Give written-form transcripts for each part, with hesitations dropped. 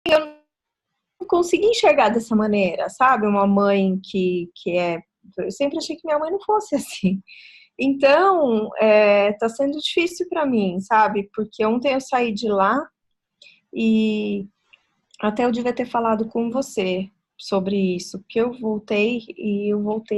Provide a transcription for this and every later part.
eu não consegui enxergar dessa maneira, sabe? Uma mãe que é... Eu sempre achei que minha mãe não fosse assim. Então, tá sendo difícil para mim, sabe? Porque ontem eu saí de lá e até eu devia ter falado com você sobre isso, porque eu voltei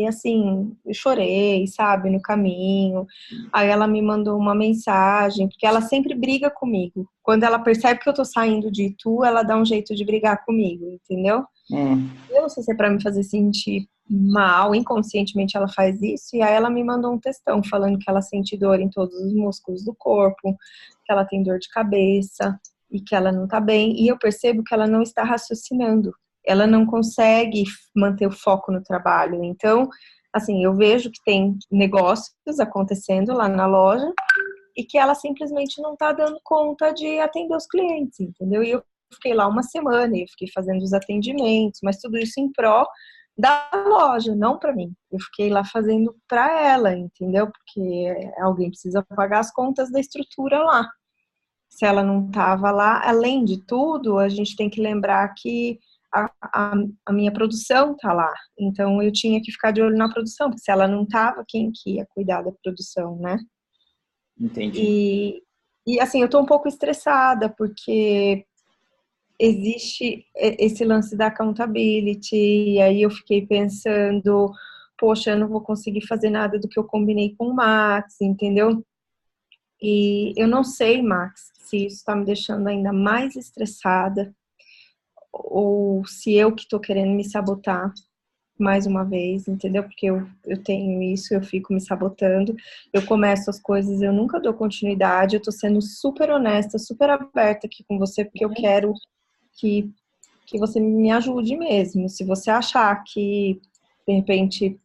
assim, eu chorei, sabe, no caminho. Aí ela me mandou uma mensagem, porque ela sempre briga comigo. Quando ela percebe que eu tô saindo de Itu, ela dá um jeito de brigar comigo, entendeu? Hum, Eu não sei se é pra me fazer sentir mal, inconscientemente ela faz isso, e aí ela me mandou um textão falando que ela sente dor em todos os músculos do corpo, que ela tem dor de cabeça e que ela não tá bem, e eu percebo que ela não está raciocinando, ela não consegue manter o foco no trabalho. Então, assim, eu vejo que tem negócios acontecendo lá na loja e que ela simplesmente não tá dando conta de atender os clientes, entendeu? E eu fiquei lá uma semana e eu fiquei fazendo os atendimentos, mas tudo isso em pró da loja, não para mim. Eu fiquei lá fazendo para ela, entendeu? Porque alguém precisa pagar as contas da estrutura lá. Se ela não estava lá, além de tudo, a gente tem que lembrar que a minha produção tá lá. Então eu tinha que ficar de olho na produção, porque se ela não tava, quem que ia cuidar da produção, né? entendi. E, e assim, eu tô um pouco estressada, porque existe esse lance da accountability, e aí eu fiquei pensando, poxa, eu não vou conseguir fazer nada do que eu combinei com o Max, entendeu? E eu não sei, Max, se isso está me deixando ainda mais estressada, ou se eu que estou querendo me sabotar mais uma vez, entendeu? Porque eu tenho isso, eu fico me sabotando, eu começo as coisas, eu nunca dou continuidade, eu tô sendo super honesta, super aberta aqui com você, porque eu quero que que você me ajude mesmo. Se você achar que, de repente,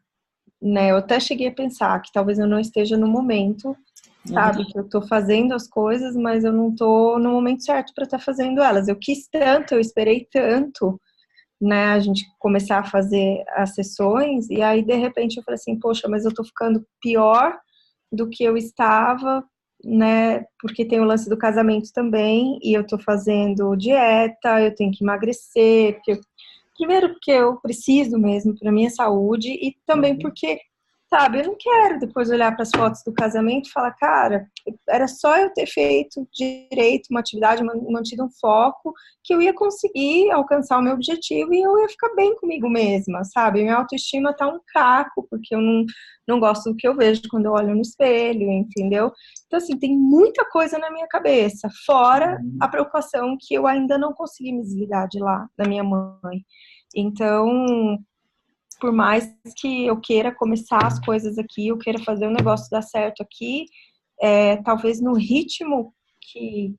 né, eu até cheguei a pensar que talvez eu não esteja no momento, sabe, Uhum. que eu tô fazendo as coisas, mas eu não tô no momento certo para estar fazendo elas. Eu quis tanto, eu esperei tanto, né, a gente começar a fazer as sessões, e aí, de repente, eu falei assim, poxa, mas eu tô ficando pior do que eu estava, né? Porque tem o lance do casamento também, e eu tô fazendo dieta, eu tenho que emagrecer, primeiro porque eu preciso mesmo para minha saúde e também Uhum. porque, sabe, eu não quero depois olhar para as fotos do casamento e falar, cara, era só eu ter feito direito uma atividade, mantido um foco, que eu ia conseguir alcançar o meu objetivo e eu ia ficar bem comigo mesma, sabe? Minha autoestima tá um caco, porque eu não gosto do que eu vejo quando eu olho no espelho, entendeu? Então, assim, tem muita coisa na minha cabeça, fora a Uhum. preocupação que eu ainda não consegui me desligar de lá, da minha mãe. Então, por mais que eu queira começar as coisas aqui, eu queira fazer o negócio dar certo aqui, talvez no ritmo que,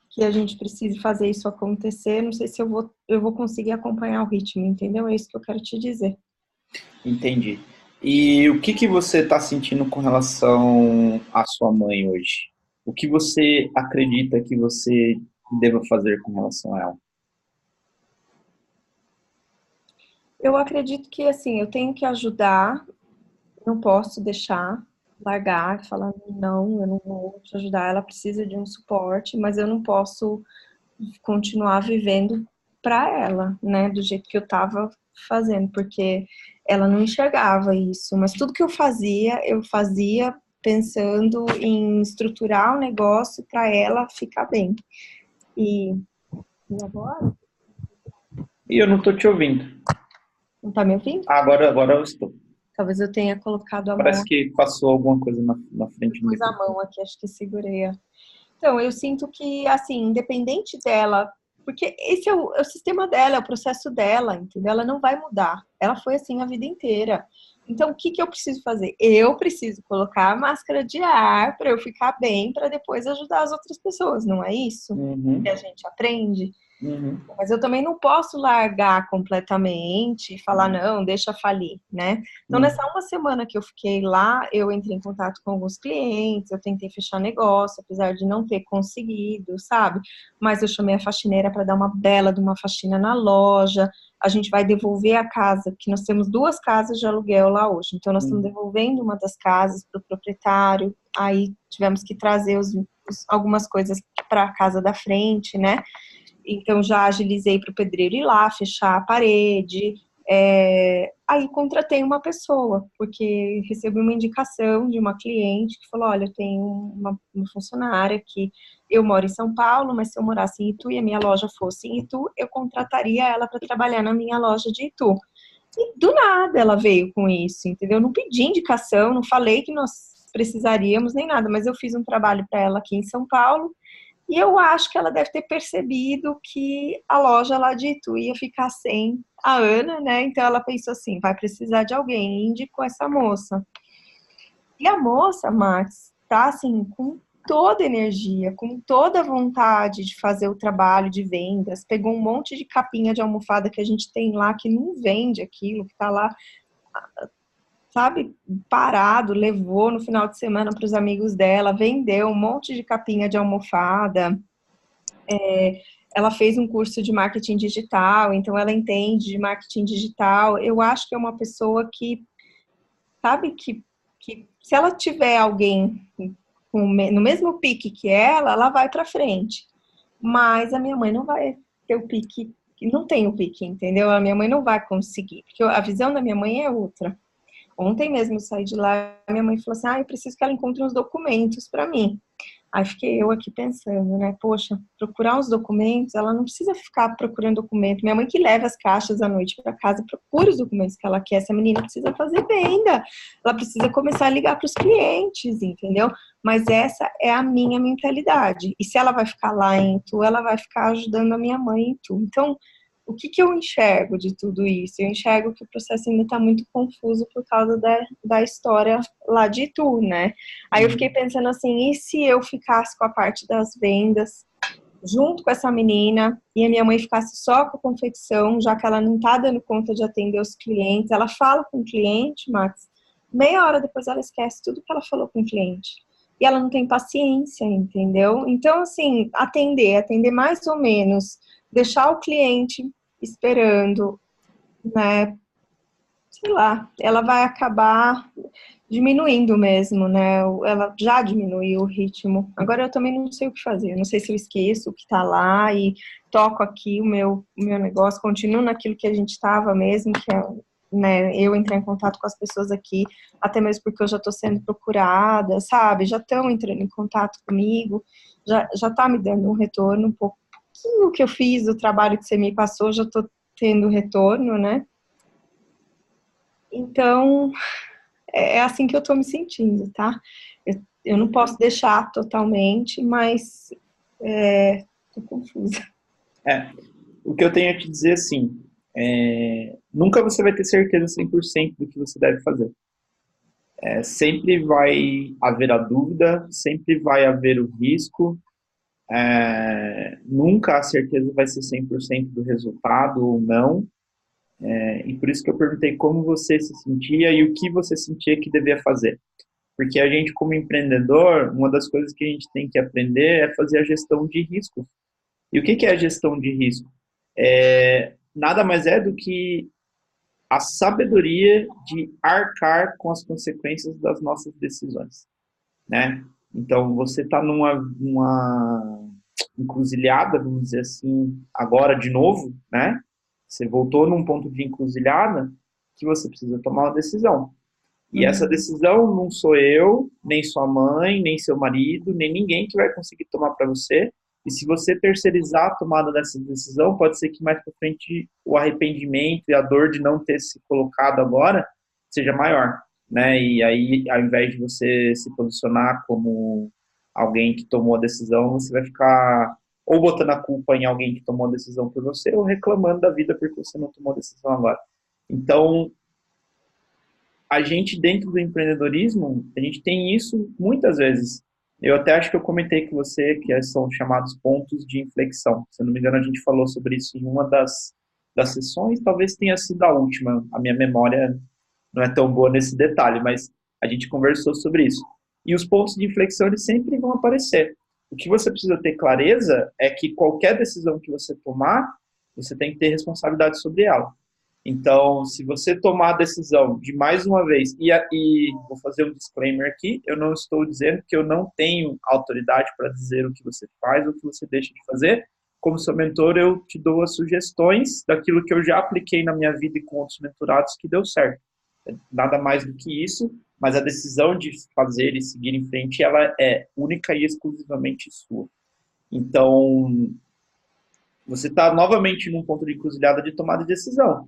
que a gente precise fazer isso acontecer, não sei se eu vou conseguir acompanhar o ritmo, entendeu? É isso que eu quero te dizer. Entendi. E o que que você está sentindo com relação à sua mãe hoje? O que você acredita que você deva fazer com relação a ela? Eu acredito que, assim, eu tenho que ajudar, não posso deixar, largar, falar, não, eu não vou te ajudar, ela precisa de um suporte, mas eu não posso continuar vivendo para ela, né, do jeito que eu estava fazendo, porque ela não enxergava isso, mas tudo que eu fazia pensando em estruturar o negócio para ela ficar bem. E agora, E eu não estou te ouvindo. não tá me ouvindo? Agora eu estou. Talvez eu tenha colocado a Parece mão, que passou alguma coisa na frente do pus a microfone. mão aqui, acho que segurei. Então, eu sinto que, assim, independente dela, porque esse é o sistema dela, é o processo dela, entendeu? Ela não vai mudar. Ela foi assim a vida inteira. Então, o que que eu preciso fazer? Eu preciso colocar a máscara de ar para eu ficar bem, para depois ajudar as outras pessoas, não é isso que a Uhum, gente aprende? uhum, Mas eu também não posso largar completamente e falar, não, deixa falir, né? Então, uhum, nessa uma semana que eu fiquei lá, eu entrei em contato com alguns clientes, eu tentei fechar negócio, apesar de não ter conseguido, sabe? Mas eu chamei a faxineira para dar uma bela de uma faxina na loja. A gente vai devolver a casa, porque nós temos duas casas de aluguel lá hoje. Então, nós estamos uhum. devolvendo uma das casas para o proprietário. Aí tivemos que trazer algumas coisas para a casa da frente, né? Então, já agilizei para o pedreiro ir lá, fechar a parede. Aí contratei uma pessoa, porque recebi uma indicação de uma cliente que falou, olha, eu tenho uma funcionária que eu moro em São Paulo, mas se eu morasse em Itu e a minha loja fosse em Itu, eu contrataria ela para trabalhar na minha loja de Itu. E do nada ela veio com isso, entendeu? Eu não pedi indicação, não falei que nós precisaríamos nem nada, mas eu fiz um trabalho para ela aqui em São Paulo e eu acho que ela deve ter percebido que a loja lá de Itu ia ficar sem a Ana, né? Então ela pensou assim, vai precisar de alguém, e indicou essa moça. E a moça, Max, tá assim, com toda energia, com toda a vontade de fazer o trabalho de vendas, pegou um monte de capinha de almofada que a gente tem lá, que não vende aquilo, que tá lá, sabe, parado, levou no final de semana para os amigos dela, vendeu um monte de capinha de almofada. Ela fez um curso de marketing digital, então ela entende de marketing digital. Eu acho que é uma pessoa que, sabe, que se ela tiver alguém no mesmo pique que ela vai para frente. Mas a minha mãe não vai ter o pique, não tem o pique, entendeu? A minha mãe não vai conseguir, porque a visão da minha mãe é outra. Ontem mesmo eu saí de lá, minha mãe falou assim, eu preciso que ela encontre uns documentos para mim. Aí fiquei eu aqui pensando, né? Poxa, procurar os documentos, ela não precisa ficar procurando documento. Minha mãe que leva as caixas à noite para casa, procura os documentos que ela quer. Essa menina precisa fazer venda, ela precisa começar a ligar para os clientes, entendeu? Mas essa é a minha mentalidade. E se ela vai ficar lá em Tu, ela vai ficar ajudando a minha mãe em Tu. Então, o que eu enxergo de tudo isso? Eu enxergo que o processo ainda está muito confuso por causa da história lá de Itu, né? Aí eu fiquei pensando assim, e se eu ficasse com a parte das vendas, junto com essa menina, e a minha mãe ficasse só com a confecção, já que ela não tá dando conta de atender os clientes, ela fala com o cliente, Max, meia hora depois ela esquece tudo que ela falou com o cliente. E ela não tem paciência, entendeu? Então, assim, atender mais ou menos, deixar o cliente esperando, né? Sei lá, ela vai acabar diminuindo mesmo, né? Ela já diminuiu o ritmo. Agora eu também não sei o que fazer. Eu não sei se eu esqueço o que tá lá e toco aqui o meu negócio, continuo naquilo que a gente estava mesmo, que é, né, eu entrar em contato com as pessoas aqui, até mesmo porque eu já estou sendo procurada, sabe? Já estão entrando em contato comigo, já tá me dando um retorno um pouquinho que eu fiz, o trabalho que você me passou, já estou tendo retorno, né? Então, é assim que eu tô me sentindo, tá? Eu não posso deixar totalmente, mas tô confusa. É, o que eu tenho a te dizer, assim, nunca você vai ter certeza 100% do que você deve fazer. Sempre vai haver a dúvida, sempre vai haver o risco, nunca a certeza vai ser 100% do resultado ou não, e por isso que eu perguntei como você se sentia e o que você sentia que devia fazer. Porque a gente, como empreendedor, uma das coisas que a gente tem que aprender é fazer a gestão de risco. E o que é a gestão de risco? Nada mais é do que a sabedoria de arcar com as consequências das nossas decisões, né? Então, você está numa encruzilhada, vamos dizer assim, agora de novo, né? Você voltou num ponto de encruzilhada que você precisa tomar uma decisão. E essa decisão não sou eu, nem sua mãe, nem seu marido, nem ninguém que vai conseguir tomar para você. E se você terceirizar a tomada dessa decisão, pode ser que mais para frente o arrependimento e a dor de não ter se colocado agora seja maior, né? E aí, ao invés de você se posicionar como alguém que tomou a decisão, você vai ficar ou botando a culpa em alguém que tomou a decisão por você, ou reclamando da vida porque você não tomou a decisão agora. Então, a gente dentro do empreendedorismo, a gente tem isso muitas vezes. Eu até acho que eu comentei com você que são chamados pontos de inflexão. Se eu não me engano, a gente falou sobre isso em uma das sessões, talvez tenha sido a última. A minha memória não é tão boa nesse detalhe, mas a gente conversou sobre isso. E os pontos de inflexão, eles sempre vão aparecer. O que você precisa ter clareza é que qualquer decisão que você tomar, você tem que ter responsabilidade sobre ela. Então, se você tomar a decisão de mais uma vez, e vou fazer um disclaimer aqui, eu não estou dizendo que eu não tenho autoridade para dizer o que você faz ou o que você deixa de fazer, como seu mentor, eu te dou as sugestões daquilo que eu já apliquei na minha vida e com outros mentorados que deu certo. Nada mais do que isso, mas a decisão de fazer e seguir em frente, ela é única e exclusivamente sua. Então, você está novamente num ponto de encruzilhada de tomada de decisão,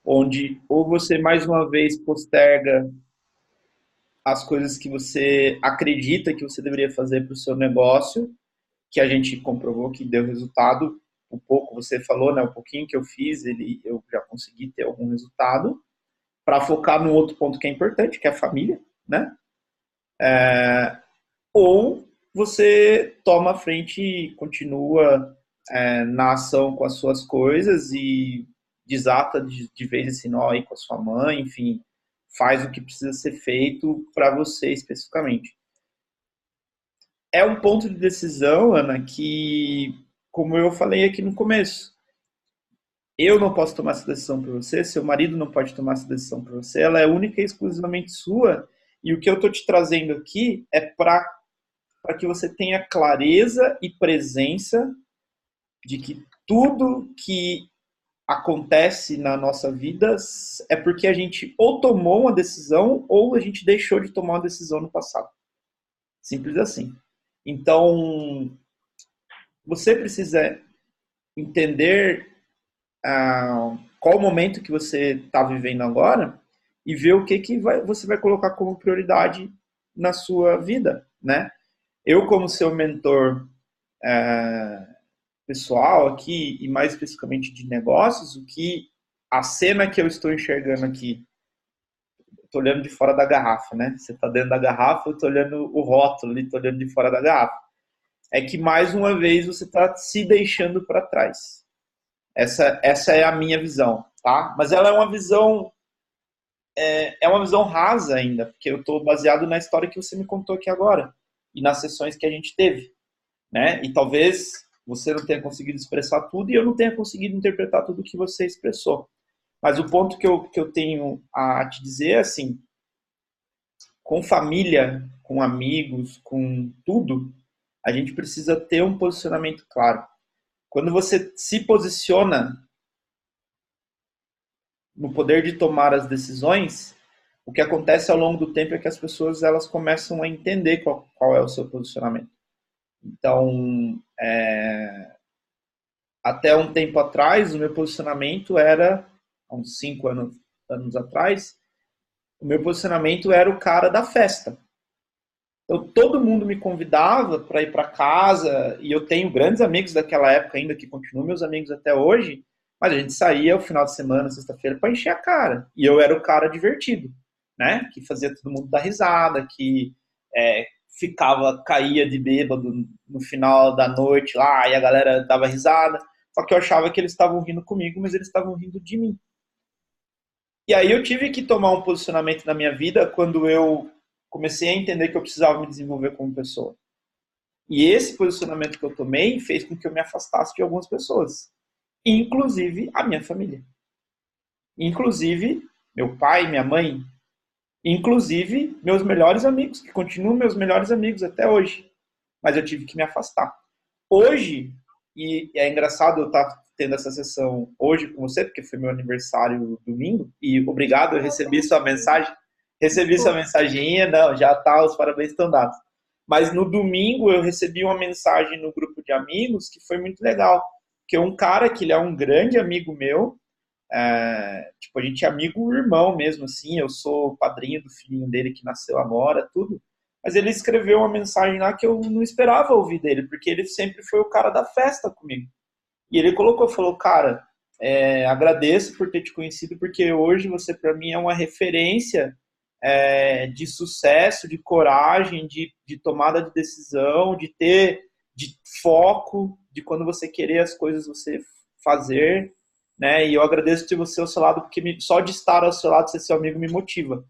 onde ou você mais uma vez posterga as coisas que você acredita que você deveria fazer para o seu negócio, que a gente comprovou que deu resultado, um pouco, você falou, né, um pouquinho que eu fiz, eu já consegui ter algum resultado, para focar no outro ponto que é importante, que é a família, né? Ou você toma a frente e continua na ação com as suas coisas e desata de vez esse nó aí com a sua mãe, enfim, faz o que precisa ser feito para você especificamente. É um ponto de decisão, Ana, que, como eu falei aqui no começo, eu não posso tomar essa decisão para você, seu marido não pode tomar essa decisão para você, ela é única e exclusivamente sua, e o que eu estou te trazendo aqui é para que você tenha clareza e presença de que tudo que acontece na nossa vida é porque a gente ou tomou uma decisão ou a gente deixou de tomar uma decisão no passado. Simples assim. Então, você precisa entender qual o momento que você está vivendo agora e ver o que você vai colocar como prioridade na sua vida, né? Eu, como seu mentor pessoal aqui, e mais especificamente de negócios, a cena que eu estou enxergando aqui, estou olhando de fora da garrafa, né? Você está dentro da garrafa, eu estou olhando o rótulo ali, estou olhando de fora da garrafa. É que, mais uma vez, você está se deixando para trás. Essa é a minha visão, tá? Mas ela é uma visão rasa ainda, porque eu estou baseado na história que você me contou aqui agora e nas sessões que a gente teve, né? E talvez você não tenha conseguido expressar tudo e eu não tenha conseguido interpretar tudo que você expressou. Mas o ponto que eu tenho a te dizer é assim, com família, com amigos, com tudo, a gente precisa ter um posicionamento claro. Quando você se posiciona no poder de tomar as decisões, o que acontece ao longo do tempo é que as pessoas elas começam a entender qual é o seu posicionamento. Então, até um tempo atrás, o meu posicionamento era, há uns 5 anos atrás, o meu posicionamento era o cara da festa. Então, todo mundo me convidava para ir para casa, e eu tenho grandes amigos daquela época ainda, que continuam meus amigos até hoje, mas a gente saía o final de semana, sexta-feira, para encher a cara. E eu era o cara divertido, né? Que fazia todo mundo dar risada, que caía de bêbado no final da noite lá, e a galera dava risada. Só que eu achava que eles estavam rindo comigo, mas eles estavam rindo de mim. E aí eu tive que tomar um posicionamento na minha vida quando eu comecei a entender que eu precisava me desenvolver como pessoa. E esse posicionamento que eu tomei fez com que eu me afastasse de algumas pessoas, inclusive a minha família. Inclusive meu pai, minha mãe, inclusive meus melhores amigos, que continuam meus melhores amigos até hoje. Mas eu tive que me afastar. Hoje, e é engraçado eu estar tendo essa sessão hoje com você, porque foi meu aniversário domingo, e obrigado, eu recebi sua mensagem, recebi sua mensaginha, não, já tá, os parabéns estão dados. Mas no domingo eu recebi uma mensagem no grupo de amigos que foi muito legal, que é um cara que ele é um grande amigo meu, tipo, a gente é amigo irmão mesmo, assim, eu sou padrinho do filhinho dele que nasceu agora, tudo, mas ele escreveu uma mensagem lá que eu não esperava ouvir dele, porque ele sempre foi o cara da festa comigo. E ele falou, cara, agradeço por ter te conhecido, porque hoje você para mim é uma referência de sucesso, de coragem, de tomada de decisão, de foco, de quando você querer as coisas você fazer, né? E eu agradeço de você ao seu lado, porque só de estar ao seu lado, ser seu amigo, me motiva.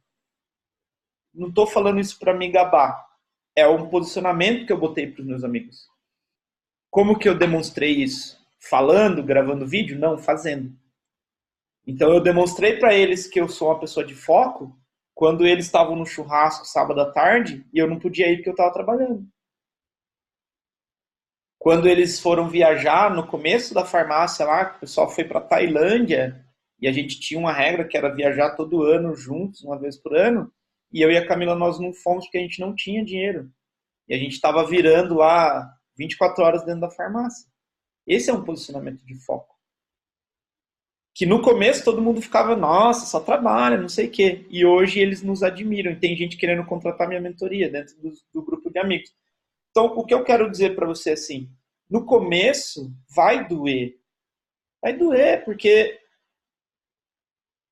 Não estou falando isso para me gabar. É um posicionamento que eu botei para os meus amigos. Como que eu demonstrei isso? Falando, gravando vídeo? Não, fazendo. Então eu demonstrei para eles que eu sou uma pessoa de foco quando eles estavam no churrasco sábado à tarde e eu não podia ir porque eu estava trabalhando. Quando eles foram viajar, no começo da farmácia lá, o pessoal foi para Tailândia, e a gente tinha uma regra que era viajar todo ano juntos, uma vez por ano, e eu e a Camila, nós não fomos porque a gente não tinha dinheiro. E a gente estava virando lá 24 horas dentro da farmácia. Esse é um posicionamento de foco. Que no começo todo mundo ficava, nossa, só trabalha, não sei o quê. E hoje eles nos admiram. E tem gente querendo contratar minha mentoria dentro do grupo de amigos. Então, o que eu quero dizer para você assim, no começo vai doer. Vai doer, porque,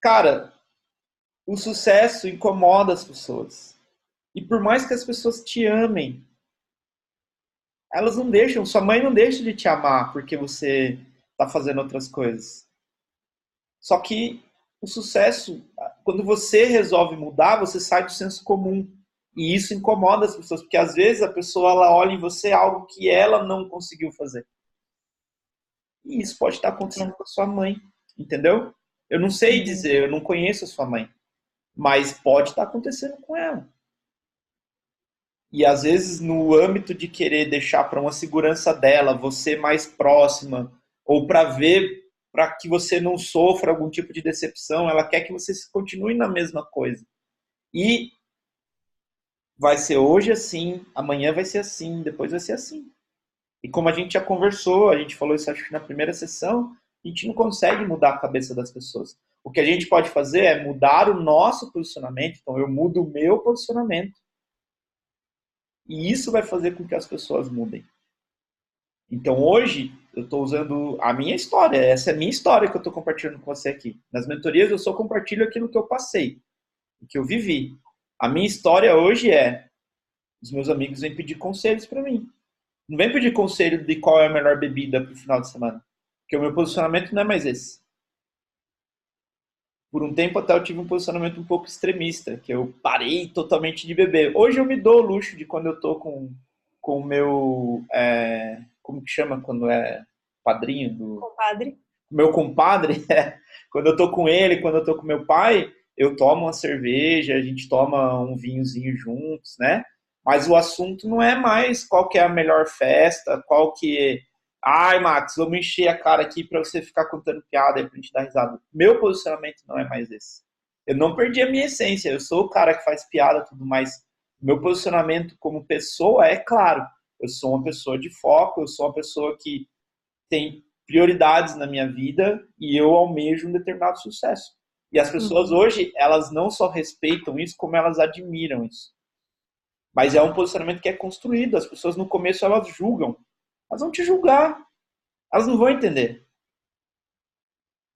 cara, o sucesso incomoda as pessoas. E por mais que as pessoas te amem, elas não deixam, sua mãe não deixa de te amar porque você está fazendo outras coisas. Só que o sucesso, quando você resolve mudar, você sai do senso comum. E isso incomoda as pessoas, porque às vezes a pessoa ela olha em você algo que ela não conseguiu fazer. E isso pode estar acontecendo com a sua mãe, entendeu? Eu não sei dizer, eu não conheço a sua mãe, mas pode estar acontecendo com ela. E às vezes no âmbito de querer deixar para uma segurança dela, você mais próxima, ou para ver, para que você não sofra algum tipo de decepção, ela quer que você continue na mesma coisa. E vai ser hoje assim, amanhã vai ser assim, depois vai ser assim. E como a gente já conversou, a gente falou isso acho que na primeira sessão, a gente não consegue mudar a cabeça das pessoas. O que a gente pode fazer é mudar o nosso posicionamento, então eu mudo o meu posicionamento. E isso vai fazer com que as pessoas mudem. Então hoje eu estou usando a minha história, essa é a minha história que eu estou compartilhando com você aqui. Nas mentorias eu só compartilho aquilo que eu passei, o que eu vivi. A minha história hoje é, os meus amigos vêm pedir conselhos para mim. Não vem pedir conselho de qual é a melhor bebida para o final de semana, porque o meu posicionamento não é mais esse. Por um tempo até eu tive um posicionamento um pouco extremista, que eu parei totalmente de beber. Hoje eu me dou o luxo de quando eu estou com o meu, como que chama quando é padrinho do... Compadre. Meu compadre, quando eu tô com ele, quando eu tô com meu pai, eu tomo uma cerveja, a gente toma um vinhozinho juntos, né? Mas o assunto não é mais qual que é a melhor festa, qual que é... Ai, Max, vamos encher a cara aqui para você ficar contando piada aí pra gente dar risada. Meu posicionamento não é mais esse. Eu não perdi a minha essência, eu sou o cara que faz piada e tudo mais. Meu posicionamento como pessoa é claro. Eu sou uma pessoa de foco, eu sou uma pessoa que tem prioridades na minha vida e eu almejo um determinado sucesso. E as pessoas hoje, elas não só respeitam isso, como elas admiram isso. Mas é um posicionamento que é construído. As pessoas no começo elas julgam. Elas vão te julgar. Elas não vão entender.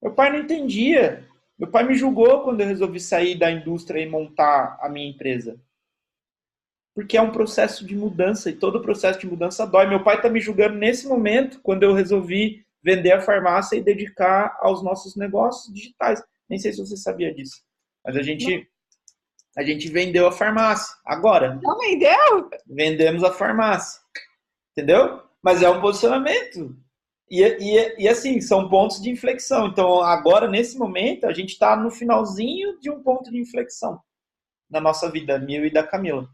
Meu pai não entendia. Meu pai me julgou quando eu resolvi sair da indústria e montar a minha empresa. Porque é um processo de mudança e todo processo de mudança dói. Meu pai está me julgando nesse momento, quando eu resolvi vender a farmácia e dedicar aos nossos negócios digitais. Nem sei se você sabia disso. Mas a gente vendeu a farmácia. Agora. Não vendeu? Vendemos a farmácia. Entendeu? Mas é um posicionamento. E assim, são pontos de inflexão. Então, agora, nesse momento, a gente está no finalzinho de um ponto de inflexão na nossa vida, meu e da Camila.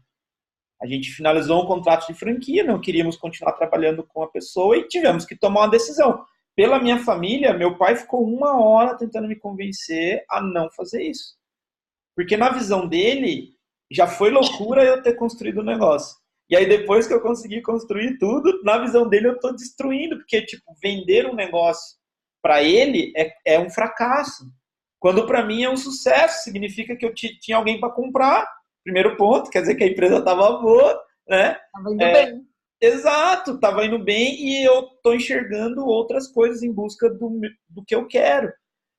A gente finalizou um contrato de franquia, não queríamos continuar trabalhando com a pessoa e tivemos que tomar uma decisão. Pela minha família, meu pai ficou 1 hora tentando me convencer a não fazer isso. Porque na visão dele, já foi loucura eu ter construído o negócio. E aí depois que eu consegui construir tudo, na visão dele eu estou destruindo, porque tipo, vender um negócio para ele é um fracasso. Quando para mim é um sucesso, significa que eu tinha alguém para comprar. Primeiro ponto, quer dizer que a empresa estava boa, né? Estava indo bem. Exato, estava indo bem e eu estou enxergando outras coisas em busca do que eu quero.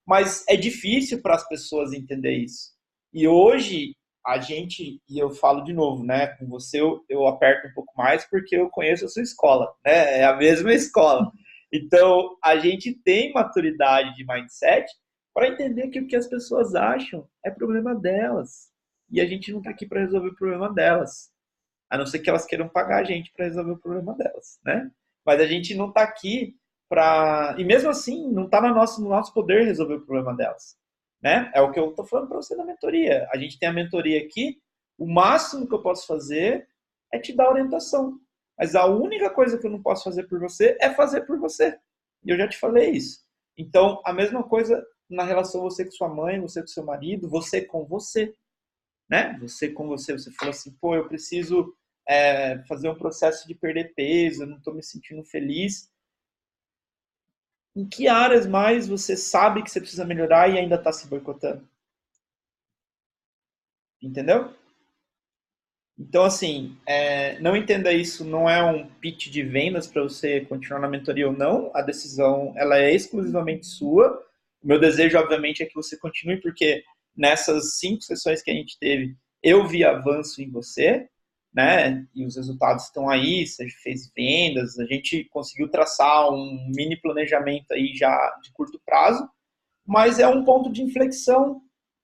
Mas é difícil para as pessoas entender isso. E hoje, a gente, e eu falo de novo, né? Com você eu aperto um pouco mais porque eu conheço a sua escola, né? É a mesma escola. Então, a gente tem maturidade de mindset para entender que o que as pessoas acham é problema delas. E a gente não está aqui para resolver o problema delas. A não ser que elas queiram pagar a gente para resolver o problema delas, né? Mas a gente não está aqui para... E mesmo assim, não está no nosso poder resolver o problema delas, né? É o que eu estou falando para você na mentoria. A gente tem a mentoria aqui, o máximo que eu posso fazer é te dar orientação. Mas a única coisa que eu não posso fazer por você é fazer por você. E eu já te falei isso. Então, a mesma coisa na relação você com sua mãe, você com seu marido, você com você, né? Você com você. Você falou assim, pô, eu preciso fazer um processo de perder peso, eu não estou me sentindo feliz. Em que áreas mais você sabe que você precisa melhorar e ainda está se boicotando? Entendeu? Então, assim, não entenda isso, não é um pitch de vendas para você continuar na mentoria ou não. A decisão, ela é exclusivamente sua. O meu desejo, obviamente, é que você continue, porque nessas 5 sessões que a gente teve, eu vi avanço em você, né? E os resultados estão aí, você fez vendas, a gente conseguiu traçar um mini planejamento aí já de curto prazo, mas é um ponto de inflexão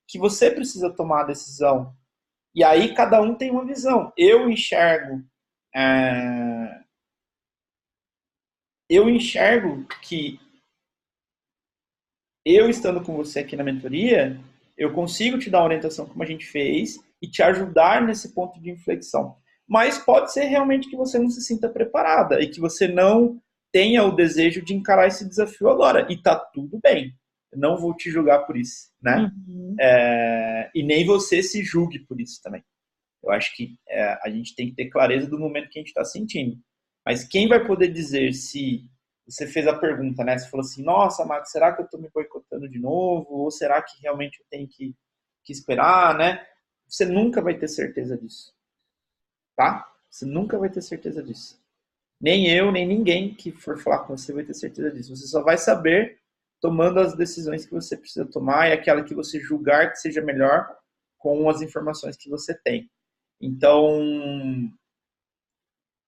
que você precisa tomar a decisão. E aí cada um tem uma visão. É, eu enxergo que eu estando com você aqui na mentoria, eu consigo te dar uma orientação como a gente fez e te ajudar nesse ponto de inflexão. Mas pode ser realmente que você não se sinta preparada e que você não tenha o desejo de encarar esse desafio agora. E tá tudo bem. Eu não vou te julgar por isso, né? Uhum. E nem você se julgue por isso também. Eu acho que a gente tem que ter clareza do momento que a gente está sentindo. Mas quem vai poder dizer se você fez a pergunta, né? Você falou assim, nossa, Max, será que eu estou me boicotando de novo? Ou será que realmente eu tenho que esperar, né? Você nunca vai ter certeza disso, tá? Você nunca vai ter certeza disso. Nem eu, nem ninguém que for falar com você vai ter certeza disso. Você só vai saber tomando as decisões que você precisa tomar e aquela que você julgar que seja melhor com as informações que você tem. Então,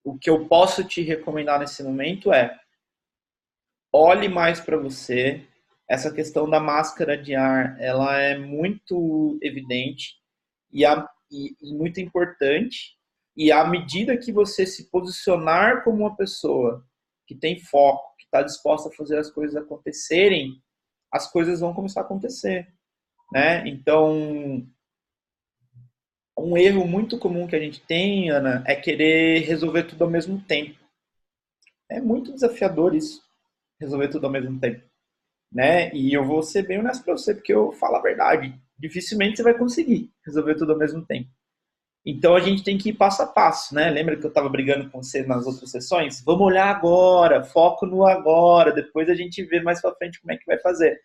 o que eu posso te recomendar nesse momento é olhe mais para você. Essa questão da máscara de ar, ela é muito evidente e muito importante. E à medida que você se posicionar como uma pessoa que tem foco, que está disposta a fazer as coisas acontecerem, as coisas vão começar a acontecer, né? Então, um erro muito comum que a gente tem, Ana, é querer resolver tudo ao mesmo tempo. É muito desafiador isso, resolver tudo ao mesmo tempo, né? E eu vou ser bem honesto para você, porque eu falo a verdade. Dificilmente você vai conseguir resolver tudo ao mesmo tempo. Então a gente tem que ir passo a passo, né? Lembra que eu estava brigando com você nas outras sessões? Vamos olhar agora, foco no agora, depois a gente vê mais para frente como é que vai fazer.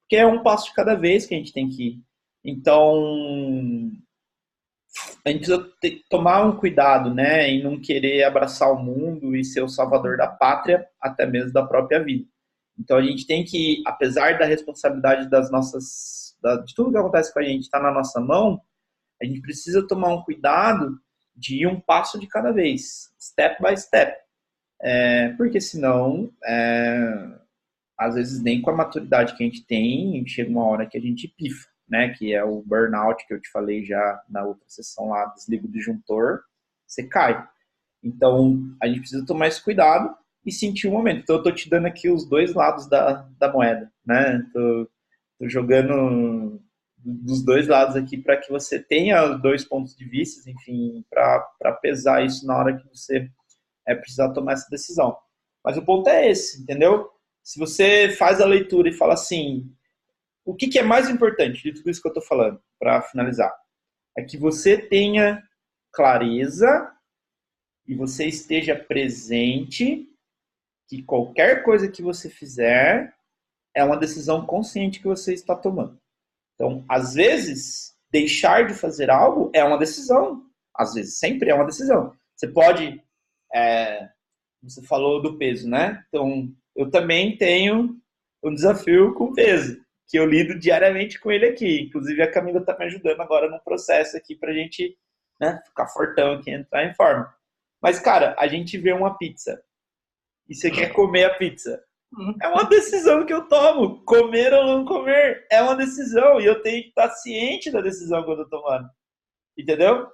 Porque é um passo de cada vez que a gente tem que ir. Então, a gente precisa tomar um cuidado, né, em não querer abraçar o mundo e ser o salvador da pátria, até mesmo da própria vida. Então a gente tem que, apesar da responsabilidade de tudo que acontece com a gente estar na nossa mão, a gente precisa tomar um cuidado de ir um passo de cada vez, step by step, porque senão, às vezes nem com a maturidade que a gente tem, chega uma hora que a gente pifa, né? Que é o burnout que eu te falei já na outra sessão lá, desliga o disjuntor, você cai. Então, a gente precisa tomar esse cuidado e sentir o momento. Então, eu tô te dando aqui os dois lados da moeda, né? Tô jogando dos dois lados aqui para que você tenha dois pontos de vista, enfim, para pesar isso na hora que você precisar tomar essa decisão. Mas o ponto é esse, entendeu? Se você faz a leitura e fala assim, o que é mais importante de tudo isso que eu estou falando, para finalizar? É que você tenha clareza e você esteja presente que qualquer coisa que você fizer é uma decisão consciente que você está tomando. Então, às vezes, deixar de fazer algo é uma decisão. Às vezes, sempre é uma decisão. Você pode... você falou do peso, né? Então, eu também tenho um desafio com peso, que eu lido diariamente com ele aqui. Inclusive, a Camila está me ajudando agora no processo aqui para a gente, né, ficar fortão aqui, entrar em forma. Mas, cara, a gente vê uma pizza e você quer comer a pizza. É uma decisão que eu tomo. Comer ou não comer é uma decisão. E eu tenho que estar ciente da decisão que eu estou tomando. Entendeu?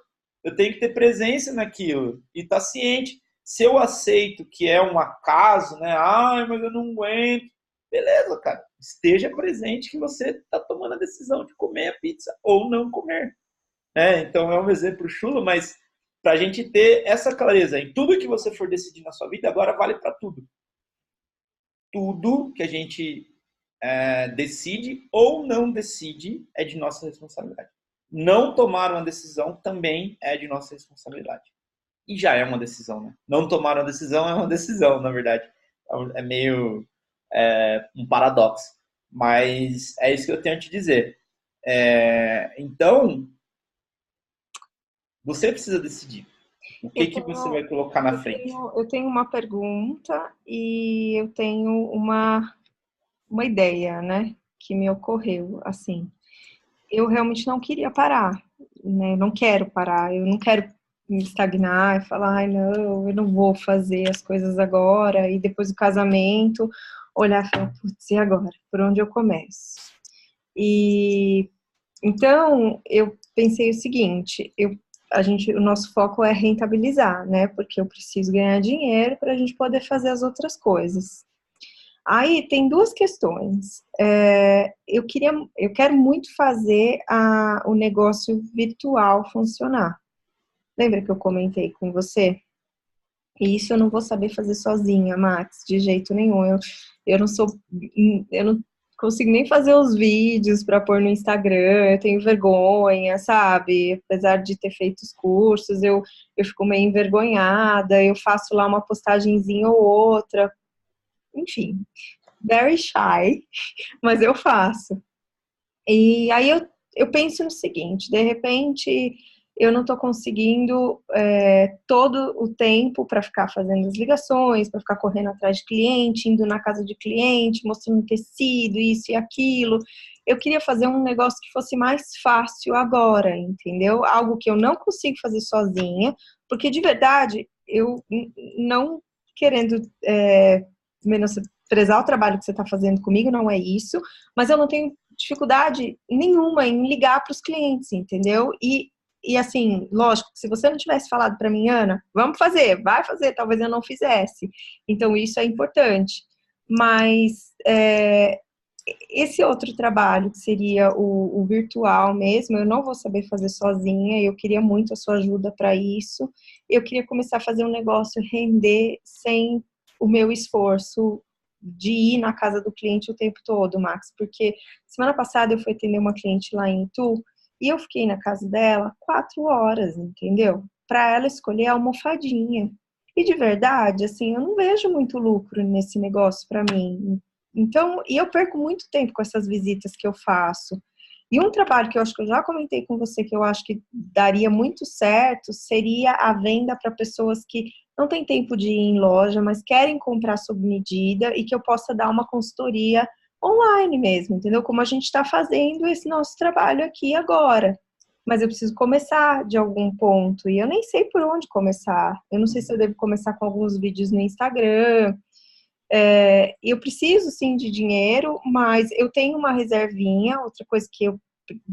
Eu tenho que ter presença naquilo e estar ciente. Se eu aceito que é um acaso, né? Ai, mas eu não aguento. Beleza, cara. Esteja presente que você está tomando a decisão de comer a pizza ou não comer. Então é um exemplo chulo, mas Para a gente ter essa clareza em tudo que você for decidir na sua vida, agora vale para tudo. Tudo que a gente decide ou não decide é de nossa responsabilidade. Não tomar uma decisão também é de nossa responsabilidade. E já é uma decisão, né? Não tomar uma decisão é uma decisão, na verdade. É meio um paradoxo. Mas é isso que eu tenho a te dizer. Então, você precisa decidir. O que você vai colocar na frente? Eu tenho uma pergunta e eu tenho uma ideia, né? Que me ocorreu, assim. Eu realmente não queria parar, né? Eu não quero parar, eu não quero me estagnar e falar, ai, não, eu não vou fazer as coisas agora, e depois do casamento, olhar e falar, putz, e agora? Por onde eu começo? E então eu pensei o seguinte, o nosso foco é rentabilizar, né? Porque eu preciso ganhar dinheiro para a gente poder fazer as outras coisas. Aí tem duas questões. Eu quero muito fazer o negócio virtual funcionar. Lembra que eu comentei com você? E isso eu não vou saber fazer sozinha, Max, de jeito nenhum. Eu não sou, eu não consigo nem fazer os vídeos para pôr no Instagram. Eu tenho vergonha, sabe? Apesar de ter feito os cursos, eu fico meio envergonhada. Eu faço lá uma postagenzinha ou outra. Enfim, very shy, mas eu faço. E aí eu penso no seguinte, de repente eu não estou conseguindo todo o tempo para ficar fazendo as ligações, para ficar correndo atrás de cliente, indo na casa de cliente, mostrando tecido, isso e aquilo. Eu queria fazer um negócio que fosse mais fácil agora, entendeu? Algo que eu não consigo fazer sozinha, porque de verdade, eu não querendo menosprezar o trabalho que você está fazendo comigo, não é isso, mas eu não tenho dificuldade nenhuma em ligar para os clientes, entendeu? E assim, lógico, se você não tivesse falado para mim, Ana, vamos fazer, vai fazer, talvez eu não fizesse. Então, isso é importante. Mas esse outro trabalho, que seria o virtual mesmo, eu não vou saber fazer sozinha, eu queria muito a sua ajuda para isso. Eu queria começar a fazer um negócio render sem o meu esforço de ir na casa do cliente o tempo todo, Max, porque semana passada eu fui atender uma cliente lá em Itu e eu fiquei na casa dela 4 horas, entendeu? Para ela escolher a almofadinha. E de verdade, assim, eu não vejo muito lucro nesse negócio para mim. Então, e eu perco muito tempo com essas visitas que eu faço. E um trabalho que eu acho que eu já comentei com você, que eu acho que daria muito certo, seria a venda para pessoas que não têm tempo de ir em loja, mas querem comprar sob medida e que eu possa dar uma consultoria online mesmo, entendeu? Como a gente está fazendo esse nosso trabalho aqui agora. Mas eu preciso começar de algum ponto e eu nem sei por onde começar. Eu não sei se eu devo começar com alguns vídeos no Instagram. Eu preciso sim de dinheiro, mas eu tenho uma reservinha. Outra coisa que eu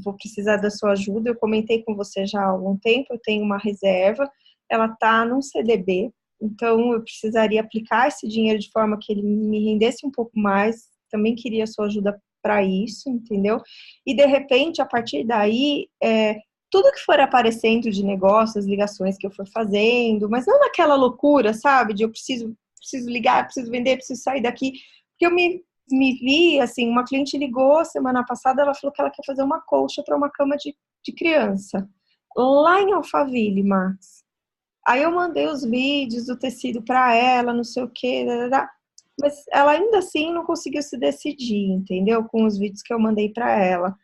vou precisar da sua ajuda, eu comentei com você já há algum tempo, eu tenho uma reserva, ela está num CDB, então eu precisaria aplicar esse dinheiro de forma que ele me rendesse um pouco mais. Também queria a sua ajuda para isso, entendeu? E de repente, a partir daí, tudo que for aparecendo de negócios, ligações que eu for fazendo, mas não naquela loucura, sabe? De eu preciso ligar, preciso vender, preciso sair daqui. Porque eu me vi, assim, uma cliente ligou semana passada, ela falou que ela quer fazer uma colcha para uma cama de criança. Lá em Alphaville, Max. Aí eu mandei os vídeos do tecido para ela, não sei o quê, mas ela ainda assim não conseguiu se decidir, entendeu? Com os vídeos que eu mandei para ela.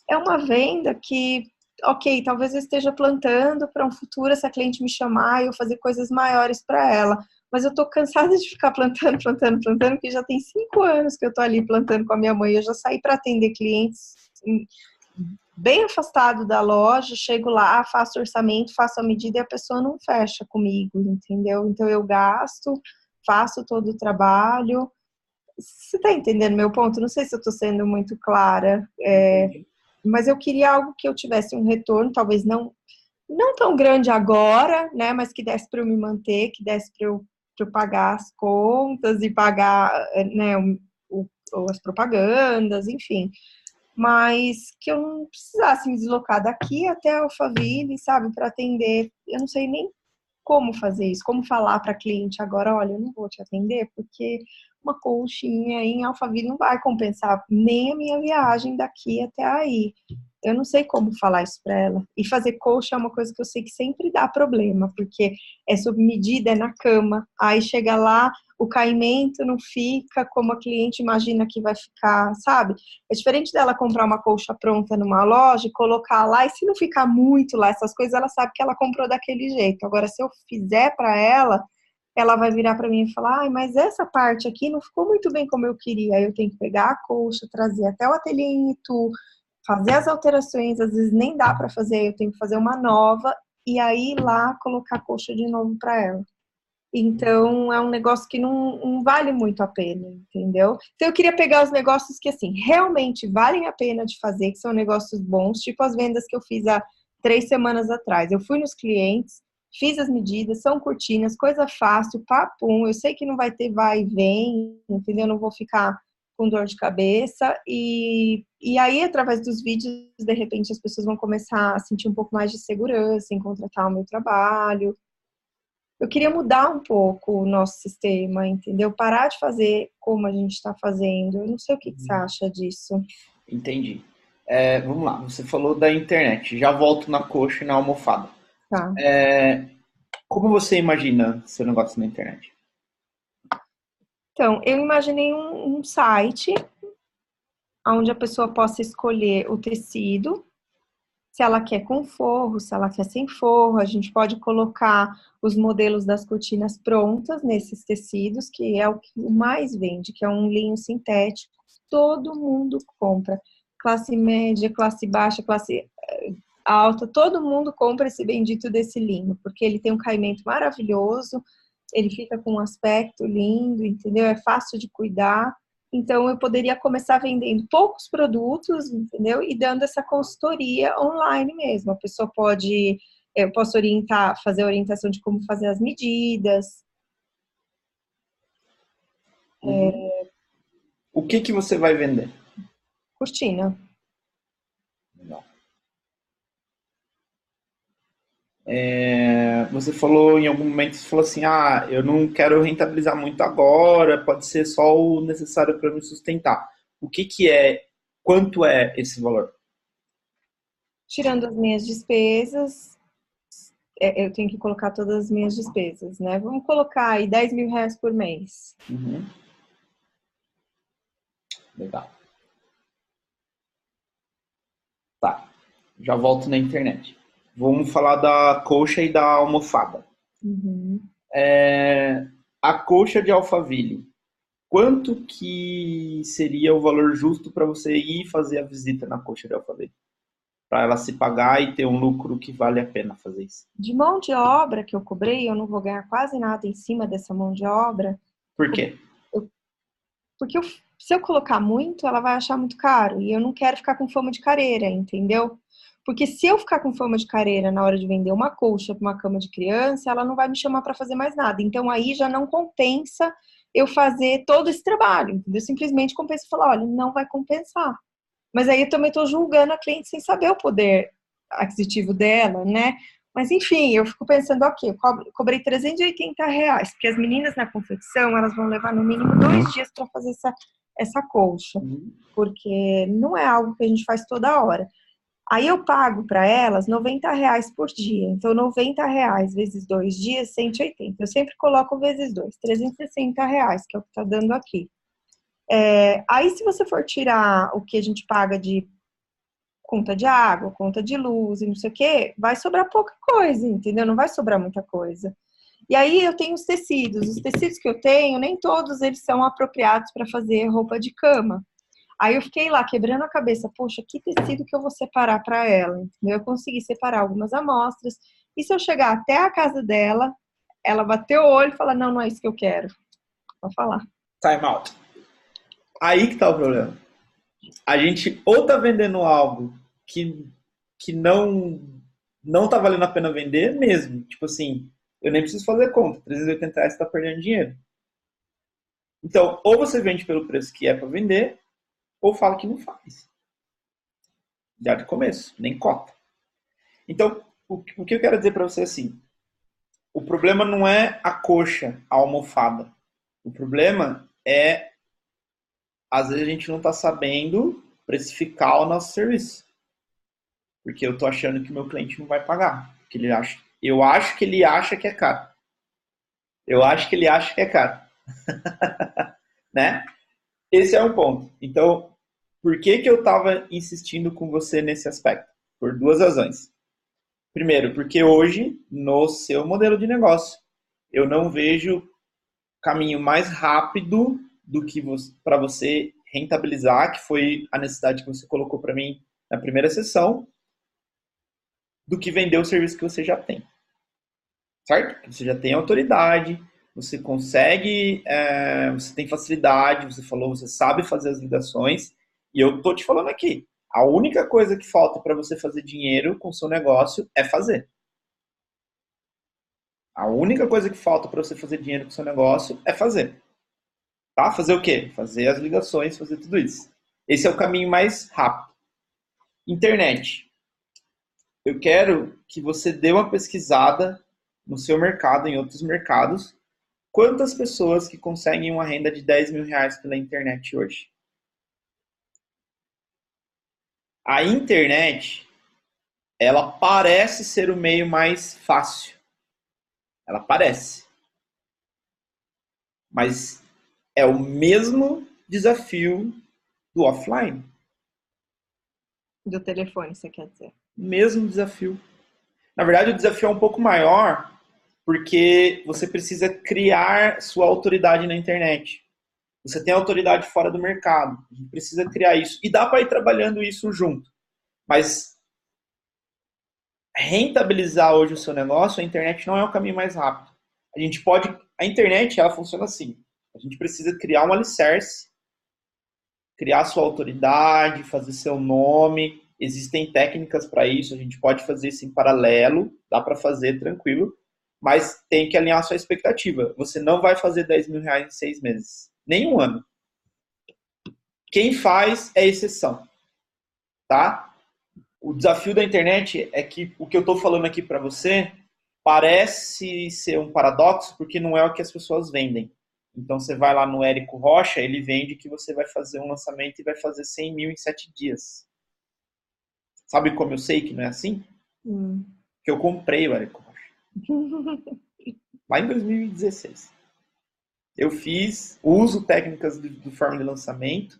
É uma venda que, ok, talvez eu esteja plantando para um futuro, essa cliente me chamar e eu fazer coisas maiores para ela. Mas eu tô cansada de ficar plantando, plantando, plantando, que já tem 5 anos que eu tô ali plantando com a minha mãe. Eu já saí para atender clientes bem afastado da loja, chego lá, faço orçamento, faço a medida e a pessoa não fecha comigo, entendeu? Então eu gasto, faço todo o trabalho. Você tá entendendo meu ponto? Não sei se eu tô sendo muito clara. Mas eu queria algo que eu tivesse um retorno, talvez não tão grande agora, né, mas que desse para eu me manter, que desse para eu pagar as contas e pagar, né, as propagandas, enfim. Mas que eu não precisasse me deslocar daqui até Alphaville, sabe, para atender eu não sei nem como fazer isso, como falar para cliente agora, olha, eu não vou te atender porque uma coxinha aí em Alphaville não vai compensar nem a minha viagem daqui até aí. Eu não sei como falar isso para ela. E fazer coxa é uma coisa que eu sei que sempre dá problema, porque é sob medida, é na cama. Aí chega lá, o caimento não fica como a cliente imagina que vai ficar, sabe? É diferente dela comprar uma colcha pronta numa loja e colocar lá, e se não ficar muito lá, essas coisas, ela sabe que ela comprou daquele jeito. Agora, se eu fizer para ela vai virar para mim e falar, ai, mas essa parte aqui não ficou muito bem como eu queria. Aí eu tenho que pegar a colcha, trazer até o ateliê em Itu, fazer as alterações, às vezes nem dá para fazer, eu tenho que fazer uma nova e aí ir lá colocar a colcha de novo para ela. Então, é um negócio que não vale muito a pena, entendeu? Então, eu queria pegar os negócios que, assim, realmente valem a pena de fazer, que são negócios bons, tipo as vendas que eu fiz há 3 semanas atrás. Eu fui nos clientes, fiz as medidas, são cortinas, coisa fácil, papum. Eu sei que não vai ter vai e vem, entendeu? Eu não vou ficar com dor de cabeça. E aí, através dos vídeos, de repente, as pessoas vão começar a sentir um pouco mais de segurança em contratar o meu trabalho. Eu queria mudar um pouco o nosso sistema, entendeu? Parar de fazer como a gente está fazendo. Eu não sei o que você acha disso. Entendi. Vamos lá, você falou da internet. Já volto na coxa e na almofada. Tá. Como você imagina seu negócio na internet? Então, eu imaginei um site onde a pessoa possa escolher o tecido, se ela quer com forro, se ela quer sem forro. A gente pode colocar os modelos das cortinas prontas nesses tecidos, que é o que mais vende, que é um linho sintético. Todo mundo compra. Classe média, classe baixa, classe alta, todo mundo compra esse bendito desse linho, porque ele tem um caimento maravilhoso, ele fica com um aspecto lindo, entendeu? É fácil de cuidar. Então, eu poderia começar vendendo poucos produtos, entendeu? E dando essa consultoria online mesmo. A pessoa pode, eu posso orientar, fazer a orientação de como fazer as medidas. Uhum. O que você vai vender? Cortina. Não. Você falou em algum momento, você falou assim, eu não quero rentabilizar muito agora, pode ser só o necessário para me sustentar. O que é, quanto é esse valor? Tirando as minhas despesas, eu tenho que colocar todas as minhas despesas, né? Vamos colocar aí R$ 10.000 por mês. Uhum. Legal. Tá, já volto na internet. Vamos falar da colcha e da almofada. Uhum. A colcha de Alphaville, quanto que seria o valor justo para você ir fazer a visita na colcha de Alphaville? Para ela se pagar e ter um lucro que vale a pena fazer isso. De mão de obra que eu cobrei, eu não vou ganhar quase nada em cima dessa mão de obra. Por quê? Porque se eu colocar muito, ela vai achar muito caro. E eu não quero ficar com fama de careira, entendeu? Porque se eu ficar com fama de careira na hora de vender uma colcha para uma cama de criança, ela não vai me chamar para fazer mais nada. Então aí já não compensa eu fazer todo esse trabalho, entendeu? Simplesmente compensa falar, olha, não vai compensar. Mas aí eu também estou julgando a cliente sem saber o poder aquisitivo dela, né? Mas enfim, eu fico pensando, ok, eu cobrei R$ 380, porque as meninas na confecção, elas vão levar no mínimo 2 dias para fazer essa colcha, porque não é algo que a gente faz toda hora. Aí eu pago para elas R$ 90 por dia, então R$ 90 vezes 2 dias, 180. Eu sempre coloco vezes 2, R$ 360, que é o que está dando aqui. Aí se você for tirar o que a gente paga de conta de água, conta de luz e não sei o que, vai sobrar pouca coisa, entendeu? Não vai sobrar muita coisa. E aí eu tenho os tecidos. Os tecidos que eu tenho, nem todos eles são apropriados para fazer roupa de cama. Aí eu fiquei lá quebrando a cabeça, poxa, que tecido que eu vou separar para ela, entendeu? Eu consegui separar algumas amostras. E se eu chegar até a casa dela, ela bater o olho e falar, não, não é isso que eu quero. Vou falar. Time out. Aí que tá o problema. A gente ou tá vendendo algo que não tá valendo a pena vender mesmo. Tipo assim, eu nem preciso fazer conta. R$ 380 você tá perdendo dinheiro. Então, ou você vende pelo preço que é para vender, ou fala que não faz. Já de começo, nem cota. Então, o que eu quero dizer para você é assim, o problema não é a coxa, a almofada. O problema é, às vezes, a gente não está sabendo precificar o nosso serviço. Porque eu estou achando que o meu cliente não vai pagar. Que ele acha, eu acho que ele acha que é caro. Eu acho que ele acha que é caro. Né? Esse é um ponto. Então, por que que eu estava insistindo com você nesse aspecto? Por duas razões. Primeiro, porque hoje, no seu modelo de negócio, eu não vejo caminho mais rápido do que para você rentabilizar, que foi a necessidade que você colocou para mim na primeira sessão, do que vender o serviço que você já tem. Certo? Você já tem autoridade, você consegue, você tem facilidade, você falou, você sabe fazer as ligações, e eu tô te falando aqui, a única coisa que falta para você fazer dinheiro com o seu negócio é fazer. A única coisa que falta para você fazer dinheiro com o seu negócio é fazer. Tá? Fazer o quê? Fazer as ligações, fazer tudo isso. Esse é o caminho mais rápido. Internet. Eu quero que você dê uma pesquisada no seu mercado, em outros mercados, quantas pessoas que conseguem uma renda de 10 mil reais pela internet hoje. A internet, ela parece ser o meio mais fácil. Ela parece. Mas é o mesmo desafio do offline. Do telefone, você quer dizer? Mesmo desafio. Na verdade, o desafio é um pouco maior, porque você precisa criar sua autoridade na internet. Você tem autoridade fora do mercado. A gente precisa criar isso. E dá para ir trabalhando isso junto. Mas rentabilizar hoje o seu negócio, a internet não é o caminho mais rápido. A gente pode... A internet, ela funciona assim. A gente precisa criar um alicerce, criar sua autoridade, fazer seu nome. Existem técnicas para isso, a gente pode fazer isso em paralelo, dá para fazer tranquilo, mas tem que alinhar a sua expectativa. Você não vai fazer 10 mil reais em 6 meses, nem um ano. Quem faz é exceção, tá? O desafio da internet é que o que eu estou falando aqui para você parece ser um paradoxo, porque não é o que as pessoas vendem. Então você vai lá no Érico Rocha, ele vende que você vai fazer um lançamento e vai fazer 100 mil em 7 dias. Sabe como eu sei que não é assim? Que eu comprei o Érico Rocha. Lá em 2016. Eu uso técnicas de forma de lançamento,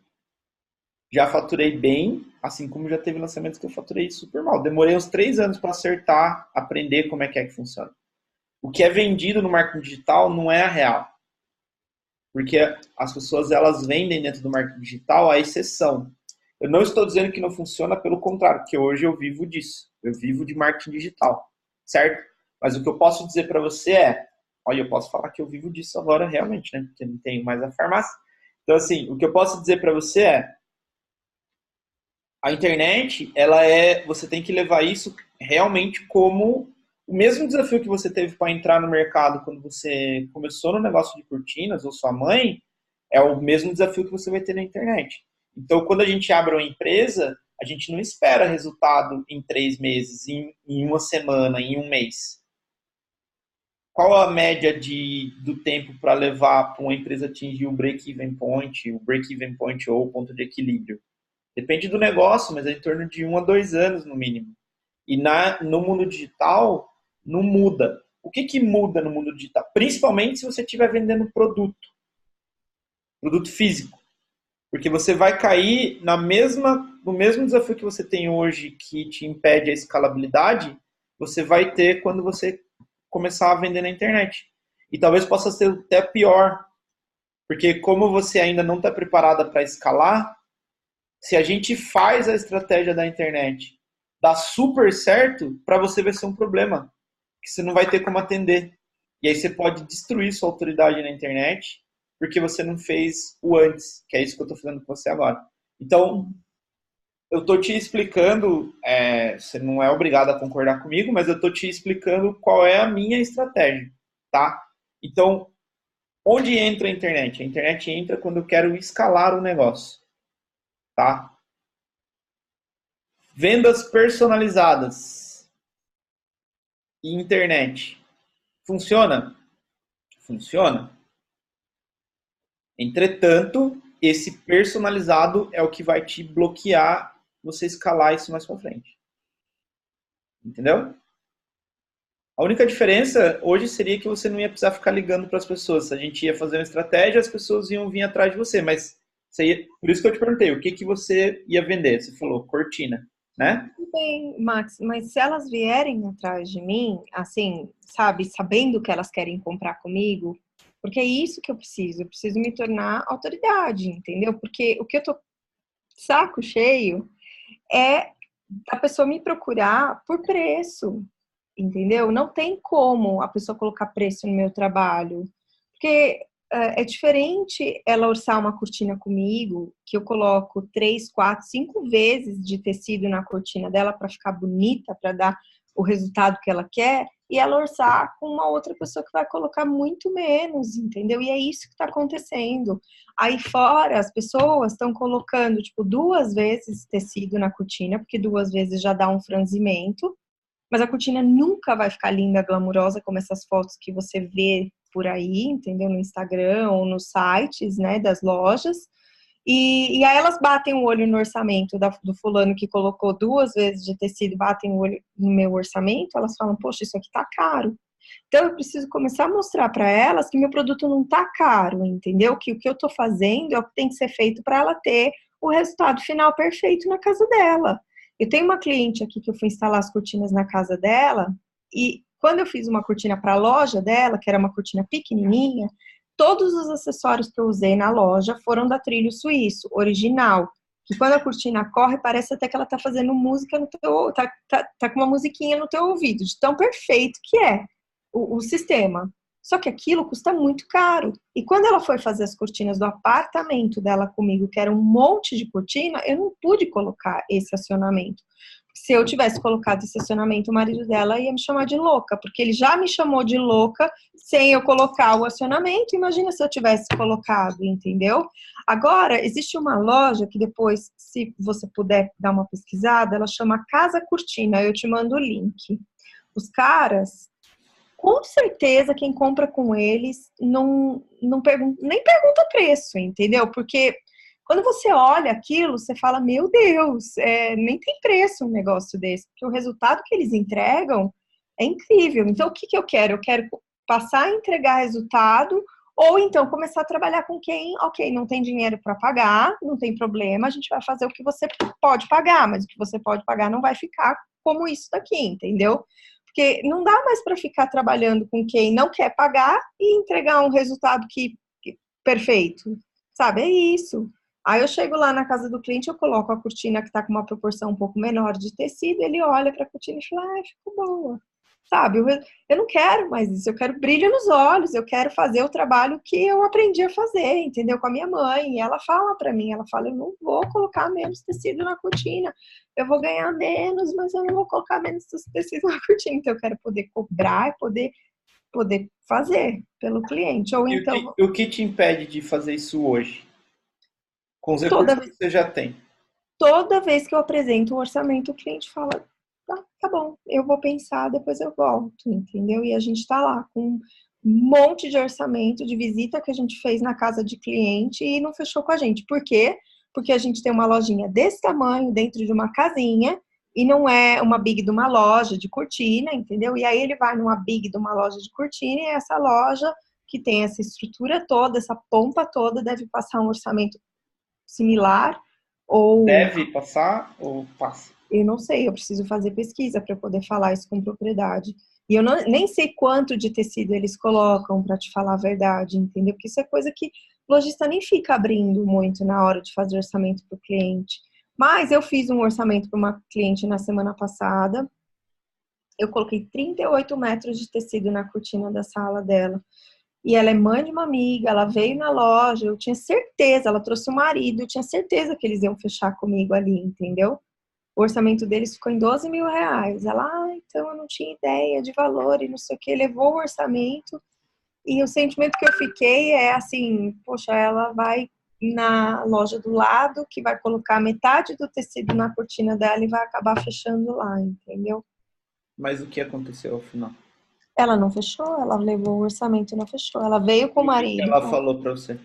já faturei bem, assim como já teve lançamentos que eu faturei super mal. Demorei uns 3 anos para acertar, aprender como é que funciona. O que é vendido no marketing digital não é a real. Porque as pessoas, elas vendem dentro do marketing digital a exceção. Eu não estou dizendo que não funciona, pelo contrário, porque hoje eu vivo disso. Eu vivo de marketing digital, certo? Mas o que eu posso dizer para você é, olha, eu posso falar que eu vivo disso agora realmente, né? Porque não tenho mais a farmácia. Então, assim, o que eu posso dizer para você é, a internet, você tem que levar isso realmente como o mesmo desafio que você teve para entrar no mercado quando você começou no negócio de cortinas, ou sua mãe, é o mesmo desafio que você vai ter na internet. Então, quando a gente abre uma empresa, a gente não espera resultado em 3 meses, em uma semana, em um mês. Qual a média do tempo para levar para uma empresa atingir o break-even point ou o ponto de equilíbrio? Depende do negócio, mas é em torno de 1 a 2 anos no mínimo. E no mundo digital, não muda. O que muda no mundo digital? Principalmente se você estiver vendendo produto físico. Porque você vai cair no mesmo desafio que você tem hoje, que te impede a escalabilidade, você vai ter quando você começar a vender na internet. E talvez possa ser até pior, porque como você ainda não está preparada para escalar, se a gente faz a estratégia da internet dar super certo, para você vai ser um problema, que você não vai ter como atender. E aí você pode destruir sua autoridade na internet, porque você não fez o antes, que é isso que eu estou fazendo com você agora. Então, eu estou te explicando, você não é obrigado a concordar comigo, mas eu estou te explicando qual é a minha estratégia, tá? Então, onde entra a internet? A internet entra quando eu quero escalar o negócio, tá? Vendas personalizadas. e internet. Funciona? Funciona. Entretanto, esse personalizado é o que vai te bloquear você escalar isso mais pra frente. Entendeu? A única diferença hoje seria que você não ia precisar ficar ligando para as pessoas. A gente ia fazer uma estratégia, as pessoas iam vir atrás de você. Mas você ia... por isso que eu te perguntei, o que, que você ia vender? Você falou cortina, né? Tudo bem, Max, mas se elas vierem atrás de mim, assim, sabe, sabendo que elas querem comprar comigo, porque é isso que eu preciso me tornar autoridade, entendeu? Porque o que eu tô saco cheio é a pessoa me procurar por preço, entendeu? Não tem como a pessoa colocar preço no meu trabalho, porque é diferente ela orçar uma cortina comigo, que eu coloco 3, 4, 5 vezes de tecido na cortina dela para ficar bonita, para dar o resultado que ela quer, e ela orçar com uma outra pessoa que vai colocar muito menos, entendeu? E é isso que está acontecendo. Aí fora, as pessoas estão colocando, tipo, 2 vezes tecido na cortina, porque 2 vezes já dá um franzimento, mas a cortina nunca vai ficar linda, glamurosa, como essas fotos que você vê por aí, entendeu? No Instagram ou nos sites, né, das lojas. E aí elas batem o olho no orçamento do fulano que colocou 2 vezes de tecido, batem o olho no meu orçamento, elas falam, poxa, isso aqui tá caro. Então eu preciso começar a mostrar para elas que meu produto não tá caro, entendeu? Que o que eu tô fazendo é o que tem que ser feito para ela ter o resultado final perfeito na casa dela. Eu tenho uma cliente aqui que eu fui instalar as cortinas na casa dela e quando eu fiz uma cortina para a loja dela, que era uma cortina pequenininha, todos os acessórios que eu usei na loja foram da Trilho Suíço, original. Que quando a cortina corre, parece até que ela tá fazendo música no teu, tá com uma musiquinha no teu ouvido, de tão perfeito que é o sistema. Só que aquilo custa muito caro. E quando ela foi fazer as cortinas do apartamento dela comigo, que era um monte de cortina, eu não pude colocar esse acionamento. Se eu tivesse colocado esse acionamento, o marido dela ia me chamar de louca, porque ele já me chamou de louca sem eu colocar o acionamento. Imagina se eu tivesse colocado, entendeu? Agora, existe uma loja que depois, se você puder dar uma pesquisada, ela chama Casa Cortina. Eu te mando o link. Os caras, com certeza, quem compra com eles não pergunta, nem pergunta preço, entendeu? Porque quando você olha aquilo, você fala, meu Deus, nem tem preço um negócio desse, porque o resultado que eles entregam é incrível. Então, o que que eu quero? Eu quero passar a entregar resultado, ou então começar a trabalhar com quem, ok, não tem dinheiro para pagar, não tem problema, a gente vai fazer o que você pode pagar, mas o que você pode pagar não vai ficar como isso daqui, entendeu? Porque não dá mais para ficar trabalhando com quem não quer pagar e entregar um resultado que perfeito, sabe? É isso. Aí eu chego lá na casa do cliente, eu coloco a cortina que está com uma proporção um pouco menor de tecido, ele olha para a cortina e fala, ficou boa. Sabe, eu não quero mais isso, eu quero brilho nos olhos, eu quero fazer o trabalho que eu aprendi a fazer, entendeu? Com a minha mãe. E ela fala para mim, ela fala, eu não vou colocar menos tecido na cortina, eu vou ganhar menos, mas eu não vou colocar menos tecido na cortina. Então eu quero poder cobrar e poder fazer pelo cliente. Ou E então, o que te impede de fazer isso hoje? Com os recursos toda que você já tem. toda vez que eu apresento o orçamento, o cliente fala, tá bom, eu vou pensar, depois eu volto, entendeu? E a gente tá lá com um monte de orçamento de visita que a gente fez na casa de cliente e não fechou com a gente. Por quê? Porque a gente tem uma lojinha desse tamanho dentro de uma casinha e não é uma big de uma loja de cortina, entendeu? E aí ele vai numa big de uma loja de cortina e essa loja que tem essa estrutura toda, essa pompa toda, deve passar um orçamento similar ou Deve passar ou passa? eu não sei, eu preciso fazer pesquisa para poder falar isso com propriedade. E eu nem sei quanto de tecido eles colocam, para te falar a verdade, entendeu? Porque isso é coisa que o lojista nem fica abrindo muito na hora de fazer orçamento para o cliente. Mas eu fiz um orçamento para uma cliente na semana passada. Eu coloquei 38 metros de tecido na cortina da sala dela. E ela é mãe de uma amiga, ela veio na loja, eu tinha certeza, ela trouxe o marido, eu tinha certeza que eles iam fechar comigo ali, entendeu? O orçamento deles ficou em R$ 12.000. Ela, então eu não tinha ideia de valor e não sei o que, levou o orçamento. E o sentimento que eu fiquei é assim, poxa, ela vai na loja do lado, que vai colocar metade do tecido na cortina dela e vai acabar fechando lá, entendeu? Mas o que aconteceu ao final? Ela não fechou, ela levou o orçamento e não fechou. Ela veio com E o o que que marido, ela falou pra você?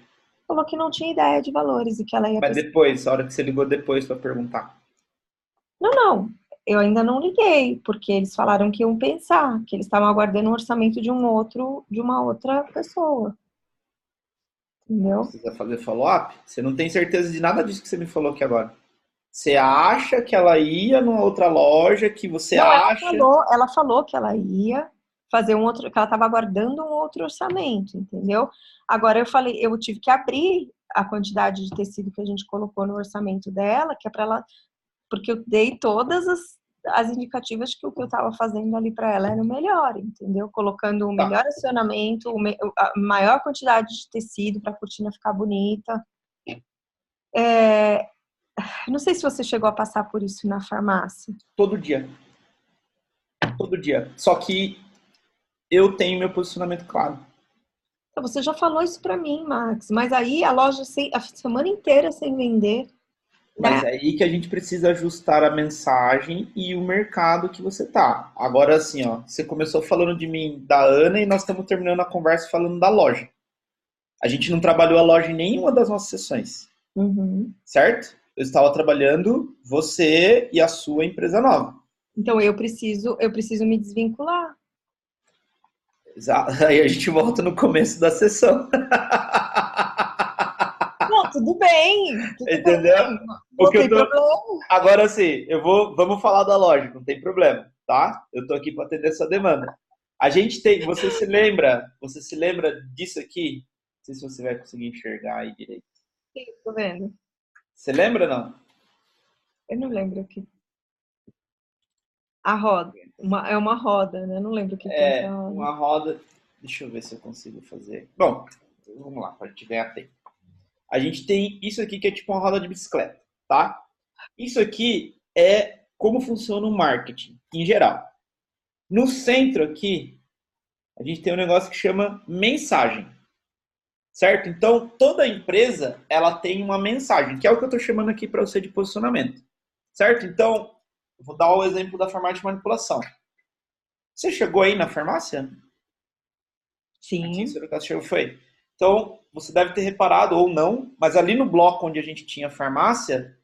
falou que não tinha ideia de valores e que ela ia Mas pesquisar. depois, a hora que você ligou depois pra perguntar. Não, não, eu ainda não liguei, porque eles falaram que iam pensar, que eles estavam aguardando o orçamento de uma outra pessoa, entendeu? Precisa fazer follow-up? Você não tem certeza de nada disso que você me falou aqui agora. Você acha que ela ia numa outra loja, que você Não, acha... ela falou que ela ia fazer um outro, que ela estava aguardando um outro orçamento, entendeu? Agora eu falei, eu tive que abrir a quantidade de tecido que a gente colocou no orçamento dela, que é para ela, porque eu dei todas as indicativas que o que eu estava fazendo ali para ela era o melhor, entendeu? Colocando o Tá. melhor acionamento, a maior quantidade de tecido para a cortina ficar bonita. Não sei se você chegou a passar por isso na farmácia. Todo dia. Todo dia. Só que eu tenho meu posicionamento claro. Então, você já falou isso para mim, Max, mas aí a loja a semana inteira sem vender, Mas né? é aí que a gente precisa ajustar a mensagem e o mercado que você tá. Agora, assim, ó, você começou falando de mim, da Ana, e nós estamos terminando a conversa falando da loja. A gente não trabalhou a loja em nenhuma das nossas sessões, Uhum. certo? Eu estava trabalhando você e a sua empresa nova. Então eu preciso me desvincular. Aí a gente volta no começo da sessão. Não, tudo Entendeu? bem, O não que eu tem tô... problema. Agora sim, vamos falar da loja, não tem problema, tá? Eu tô aqui para atender essa demanda. A gente tem, você se lembra disso aqui? Não sei se você vai conseguir enxergar aí direito. Sim, tô vendo. Você lembra não? Eu não lembro o que. A roda. É uma roda, né? Eu não lembro o que é essa É, roda. uma roda. Deixa eu ver se eu consigo fazer. Bom, vamos lá, para gente ganhar tempo. A gente tem isso aqui que é tipo uma roda de bicicleta, tá? Isso aqui é como funciona o marketing em geral. No centro aqui, a gente tem um negócio que chama mensagem, certo? Então, toda empresa, ela tem uma mensagem, que é o que eu estou chamando aqui para você de posicionamento, certo? Então, eu vou dar o exemplo da farmácia de manipulação. Você chegou aí na farmácia? Aqui, Sim. Sorocaba chegou, foi. Então, você deve ter reparado, ou não, mas ali no bloco onde a gente tinha farmácia,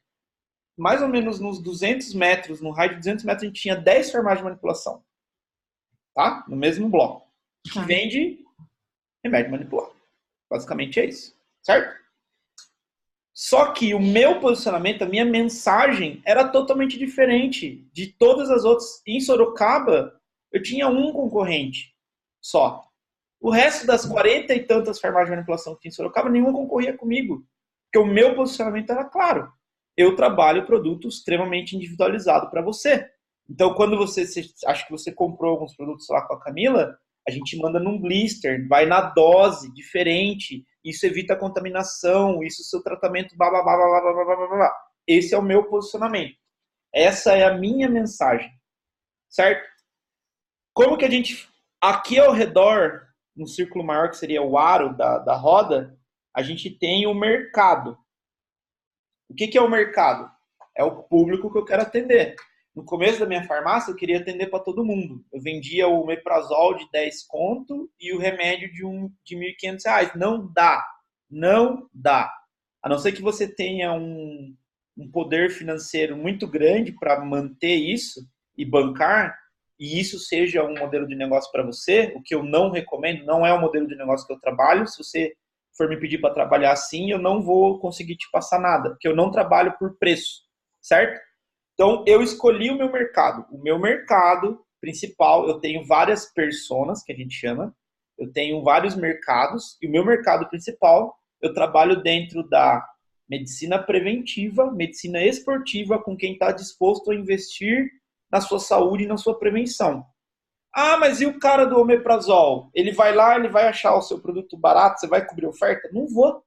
mais ou menos nos 200 metros, no raio de 200 metros, a gente tinha 10 farmácias de manipulação, tá? No mesmo bloco. Que Tá. vende remédio manipulado. Basicamente é isso, certo? Só que o meu posicionamento, a minha mensagem era totalmente diferente de todas as outras. Em Sorocaba, eu tinha um concorrente só. O resto das 40 e tantas farmácias de manipulação que tinha em Sorocaba, nenhuma concorria comigo. Porque o meu posicionamento era claro. Eu trabalho produto extremamente individualizado para você. Então, quando você acha que você comprou alguns produtos lá com a Camila, a gente manda num blister, vai na dose diferente, isso evita a contaminação, isso é o seu tratamento, blá, blá, blá, blá, blá, blá, blá, blá. Esse é o meu posicionamento. Essa é a minha mensagem, certo? Como que a gente, aqui ao redor, no círculo maior, que seria o aro da roda, a gente tem o mercado. O que é o mercado? É o público que eu quero atender. No começo da minha farmácia, eu queria atender para todo mundo. Eu vendia o Meprazol de 10 conto e o remédio de R$ 1.500. Não dá. Não dá. A não ser que você tenha um poder financeiro muito grande para manter isso e bancar, e isso seja um modelo de negócio para você, o que eu não recomendo, não é o modelo de negócio que eu trabalho. Se você for me pedir para trabalhar assim, eu não vou conseguir te passar nada, porque eu não trabalho por preço, certo? Então, eu escolhi o meu mercado. O meu mercado principal, eu tenho várias personas, que a gente chama, eu tenho vários mercados, e o meu mercado principal, eu trabalho dentro da medicina preventiva, medicina esportiva, com quem está disposto a investir na sua saúde e na sua prevenção. Ah, mas e o cara do omeprazol? Ele vai lá, ele vai achar o seu produto barato, você vai cobrir oferta? Não vou.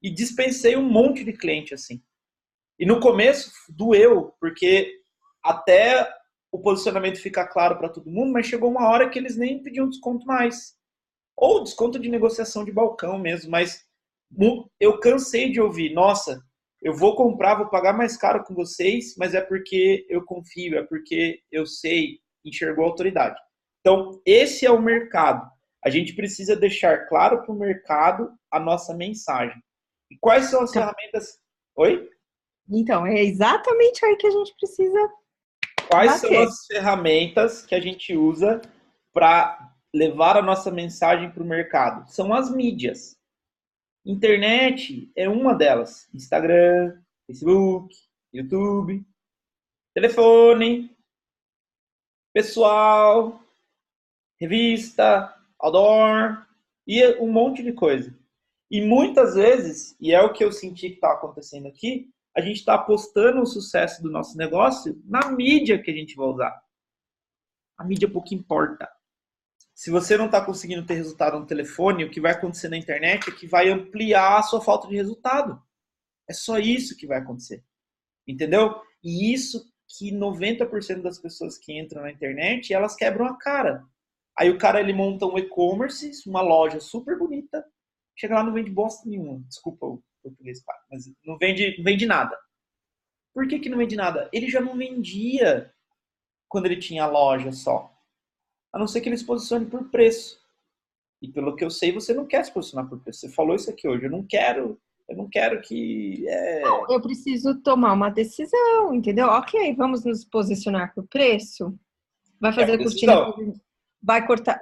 E dispensei um monte de cliente assim. E no começo doeu, porque até o posicionamento ficar claro para todo mundo, mas chegou uma hora que eles nem pediam desconto mais. Ou desconto de negociação de balcão mesmo, mas eu cansei de ouvir, nossa, eu vou comprar, vou pagar mais caro com vocês, mas é porque eu confio, é porque eu sei. enxergou a autoridade. Então, esse é o mercado. A gente precisa deixar claro para o mercado a nossa mensagem. E quais são as ferramentas... Oi? Então, é exatamente aí que a gente precisa Quais bater. são as ferramentas que a gente usa para levar a nossa mensagem para o mercado? São as mídias. Internet é uma delas. Instagram, Facebook, YouTube, telefone, pessoal, revista, outdoor e um monte de coisa. E muitas vezes, e é o que eu senti que está acontecendo aqui, a gente está apostando o sucesso do nosso negócio na mídia que a gente vai usar. A mídia pouco importa. Se você não está conseguindo ter resultado no telefone, o que vai acontecer na internet é que vai ampliar a sua falta de resultado. É só isso que vai acontecer. Entendeu? E isso que 90% das pessoas que entram na internet, elas quebram a cara. Aí o cara, ele monta um e-commerce, uma loja super bonita, chega lá, não vende bosta nenhuma. Desculpa o português, cara, mas não vende nada. Por que não vende nada? Ele já não vendia quando ele tinha a loja só. A não ser que ele se posicione por preço. E pelo que eu sei, você não quer se posicionar por preço. Você falou isso aqui hoje. Eu não quero que... Não, eu preciso tomar uma decisão, entendeu? Ok, vamos nos posicionar por preço. Vai fazer cortina,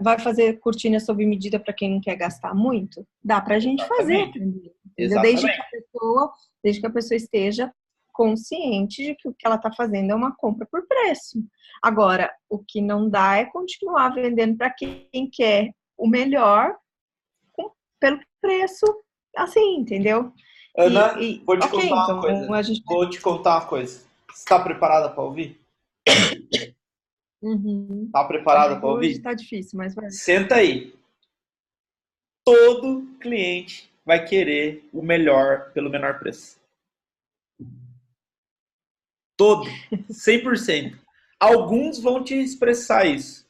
vai fazer cortina sob medida para quem não quer gastar muito? Dá para a gente fazer também, entendeu? Desde que a pessoa esteja consciente de que o que ela está fazendo é uma compra por preço. Agora, o que não dá é continuar vendendo para quem quer o melhor pelo preço, assim, entendeu? Ana, vou te contar uma então, coisa. a gente... Vou te contar uma coisa. Você está preparada para ouvir? Uhum. Tá preparada para ouvir? Hoje tá difícil, mas vai. Senta aí. Todo cliente vai querer o melhor pelo menor preço. Todo. 100%. Alguns vão te expressar isso.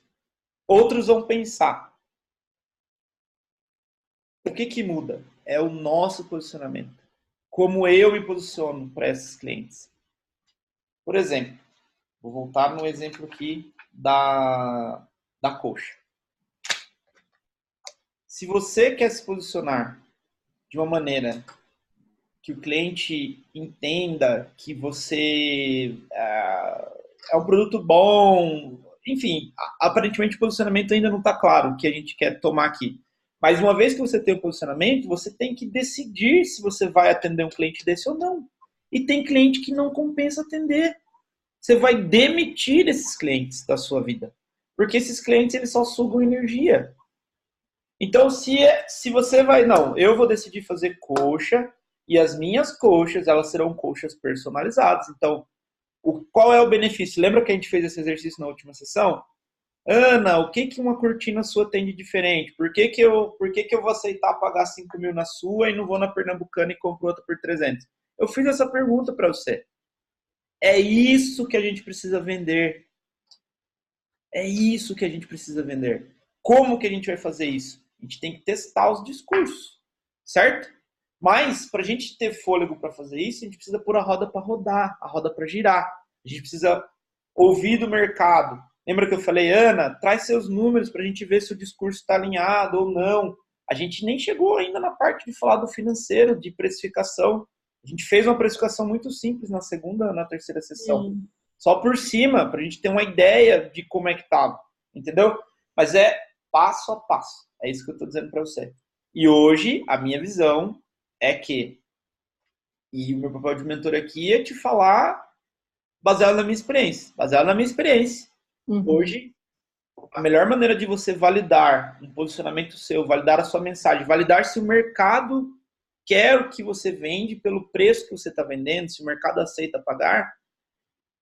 Outros vão pensar. O que muda? É o nosso posicionamento. Como eu me posiciono para esses clientes. Por exemplo, vou voltar no exemplo aqui da coxa. Se você quer se posicionar de uma maneira que o cliente entenda que você é um produto bom, enfim, aparentemente o posicionamento ainda não está claro o que a gente quer tomar aqui. Mas uma vez que você tem o posicionamento, você tem que decidir se você vai atender um cliente desse ou não. E tem cliente que não compensa atender. Você vai demitir esses clientes da sua vida. Porque esses clientes, eles só sugam energia. Então, se você vai... Não, eu vou decidir fazer coxa e as minhas coxas, elas serão coxas personalizadas. Então, qual é o benefício? Lembra que a gente fez esse exercício na última sessão? Ana, o que uma cortina sua tem de diferente? Por que eu vou aceitar pagar 5 mil na sua e não vou na Pernambucana e compro outra por 300? Eu fiz essa pergunta para você. É isso que a gente precisa vender. É isso que a gente precisa vender. Como que a gente vai fazer isso? A gente tem que testar os discursos, certo? Mas, para a gente ter fôlego para fazer isso, a gente precisa pôr a roda para rodar, a roda para girar. A gente precisa ouvir do mercado. Lembra que eu falei, Ana, traz seus números para a gente ver se o discurso está alinhado ou não. A gente nem chegou ainda na parte de falar do financeiro, de precificação. A gente fez uma precificação muito simples na segunda, na terceira sessão. Só por cima, para a gente ter uma ideia de como é que estava. Entendeu? Mas é passo a passo. É isso que eu estou dizendo para você. E hoje, a minha visão é que, e o meu papel de mentor aqui é te falar baseado na minha experiência. Baseado na minha experiência. Hoje, a melhor maneira de você validar um posicionamento seu, validar a sua mensagem, validar se o mercado quer o que você vende pelo preço que você está vendendo, se o mercado aceita pagar,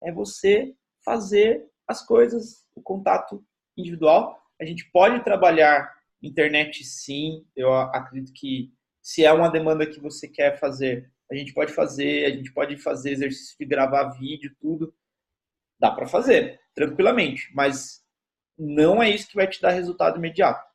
é você fazer as coisas, o contato individual. A gente pode trabalhar internet sim, eu acredito que se é uma demanda que você quer fazer, a gente pode fazer exercício de gravar vídeo, tudo. Dá para fazer, tranquilamente, mas não é isso que vai te dar resultado imediato.